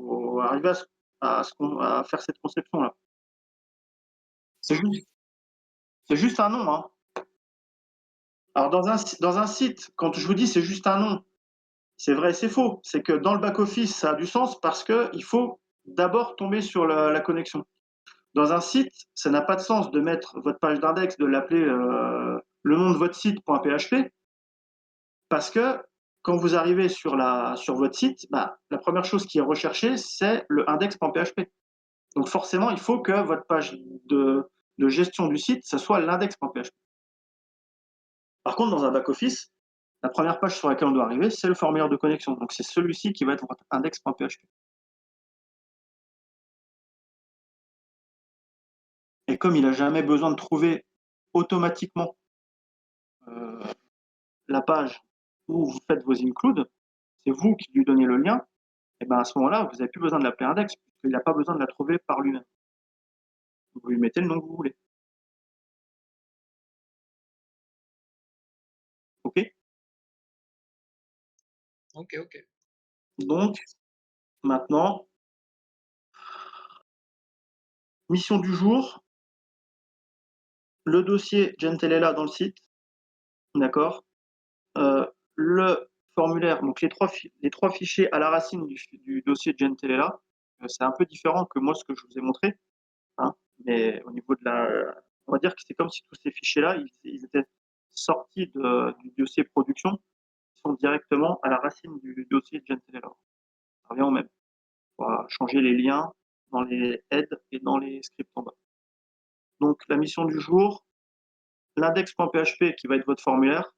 faut arriver à faire cette conception-là. C'est juste un nom, hein. Alors dans un site, quand je vous dis c'est juste un nom, c'est vrai et c'est faux. C'est que dans le back-office, ça a du sens parce qu'il faut d'abord tomber sur la connexion. Dans un site, ça n'a pas de sens de mettre votre page d'index, de l'appeler le nom de votre site.php, parce que quand vous arrivez sur votre site, bah, la première chose qui est recherchée, c'est le index.php. Donc forcément, il faut que votre page de gestion du site, ça soit l'index.php. Par contre, dans un back-office, la première page sur laquelle on doit arriver, c'est le formulaire de connexion. Donc c'est celui-ci qui va être votre index.php. Et comme il n'a jamais besoin de trouver automatiquement la page où vous faites vos includes, c'est vous qui lui donnez le lien, et ben à ce moment-là, vous n'avez plus besoin de l'appeler index, puisqu'il n'a pas besoin de la trouver par lui-même. Vous lui mettez le nom que vous voulez. OK? Ok. Donc, maintenant, mission du jour, le dossier Gentel est là dans le site, d'accord? Le formulaire, donc les trois fichiers à la racine du dossier Gentel est là. C'est un peu différent que moi ce que je vous ai montré, hein, mais au niveau de on va dire que c'est comme si tous ces fichiers-là, ils étaient sortis du dossier production, ils sont directement à la racine du dossier Gentel est là. Ça revient au même. On va changer les liens dans les heads et dans les scripts en bas. Donc la mission du jour, l'index.php qui va être votre formulaire,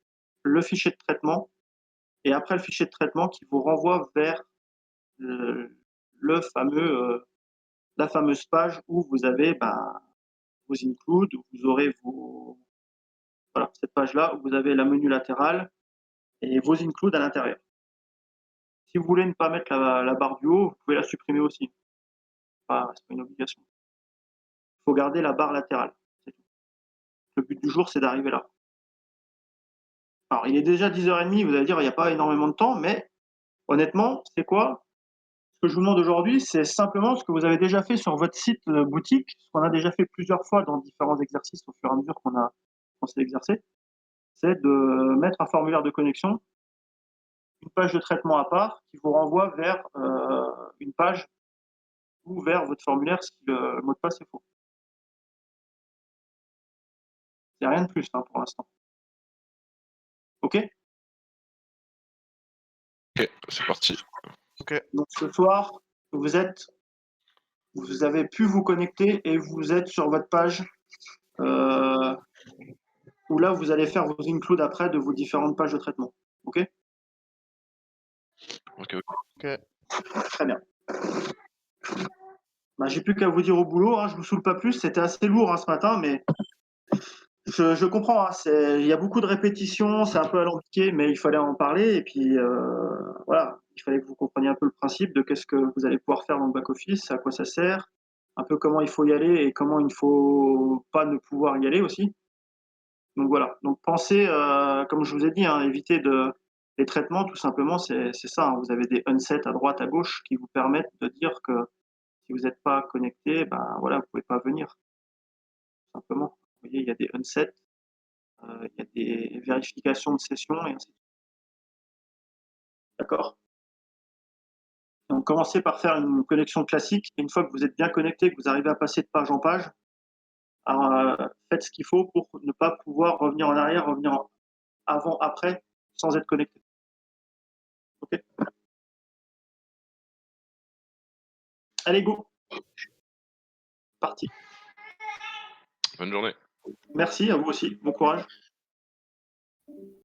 le fichier de traitement, et après le fichier de traitement qui vous renvoie vers la fameuse page où vous avez vos includes, où vous aurez cette page-là où vous avez la menu latérale et vos includes à l'intérieur. Si vous voulez ne pas mettre la barre du haut, vous pouvez la supprimer aussi. C'est pas une obligation. Il faut garder la barre latérale. C'est tout. Le but du jour, c'est d'arriver là. Alors, il est déjà 10h30, vous allez dire, il n'y a pas énormément de temps, mais honnêtement, c'est quoi? Ce que je vous demande aujourd'hui, c'est simplement ce que vous avez déjà fait sur votre site boutique, ce qu'on a déjà fait plusieurs fois dans différents exercices au fur et à mesure qu'on s'est exercé, c'est de mettre un formulaire de connexion, une page de traitement à part qui vous renvoie vers une page ou vers votre formulaire si le mot de passe est faux. C'est rien de plus hein, pour l'instant. OK? Ok, c'est parti. Donc ce soir, vous avez pu vous connecter et vous êtes sur votre page où là, vous allez faire vos includes après de vos différentes pages de traitement. OK? Ok. Très bien. J'ai plus qu'à vous dire au boulot, hein, je vous saoule pas plus, c'était assez lourd hein, ce matin, mais je comprends, hein, il y a beaucoup de répétitions, c'est un peu alambiqué, mais il fallait en parler, et puis voilà, il fallait que vous compreniez un peu le principe de qu'est-ce que vous allez pouvoir faire dans le back-office, à quoi ça sert, un peu comment il faut y aller et comment il ne faut pas ne pouvoir y aller aussi. Donc voilà, donc pensez, comme je vous ai dit, hein, éviter les traitements, tout simplement, c'est ça, hein, vous avez des unsets à droite, à gauche qui vous permettent de dire que si vous n'êtes pas connecté, voilà, vous pouvez pas venir, tout simplement. Vous voyez, il y a des unsets, il y a des vérifications de session et ainsi de suite. D'accord? Donc commencez par faire une connexion classique. Et une fois que vous êtes bien connecté, que vous arrivez à passer de page en page, alors, faites ce qu'il faut pour ne pas pouvoir revenir en arrière, revenir avant, après, sans être connecté. OK? Allez, go! Parti. Bonne journée. Merci, à vous aussi. Bon courage.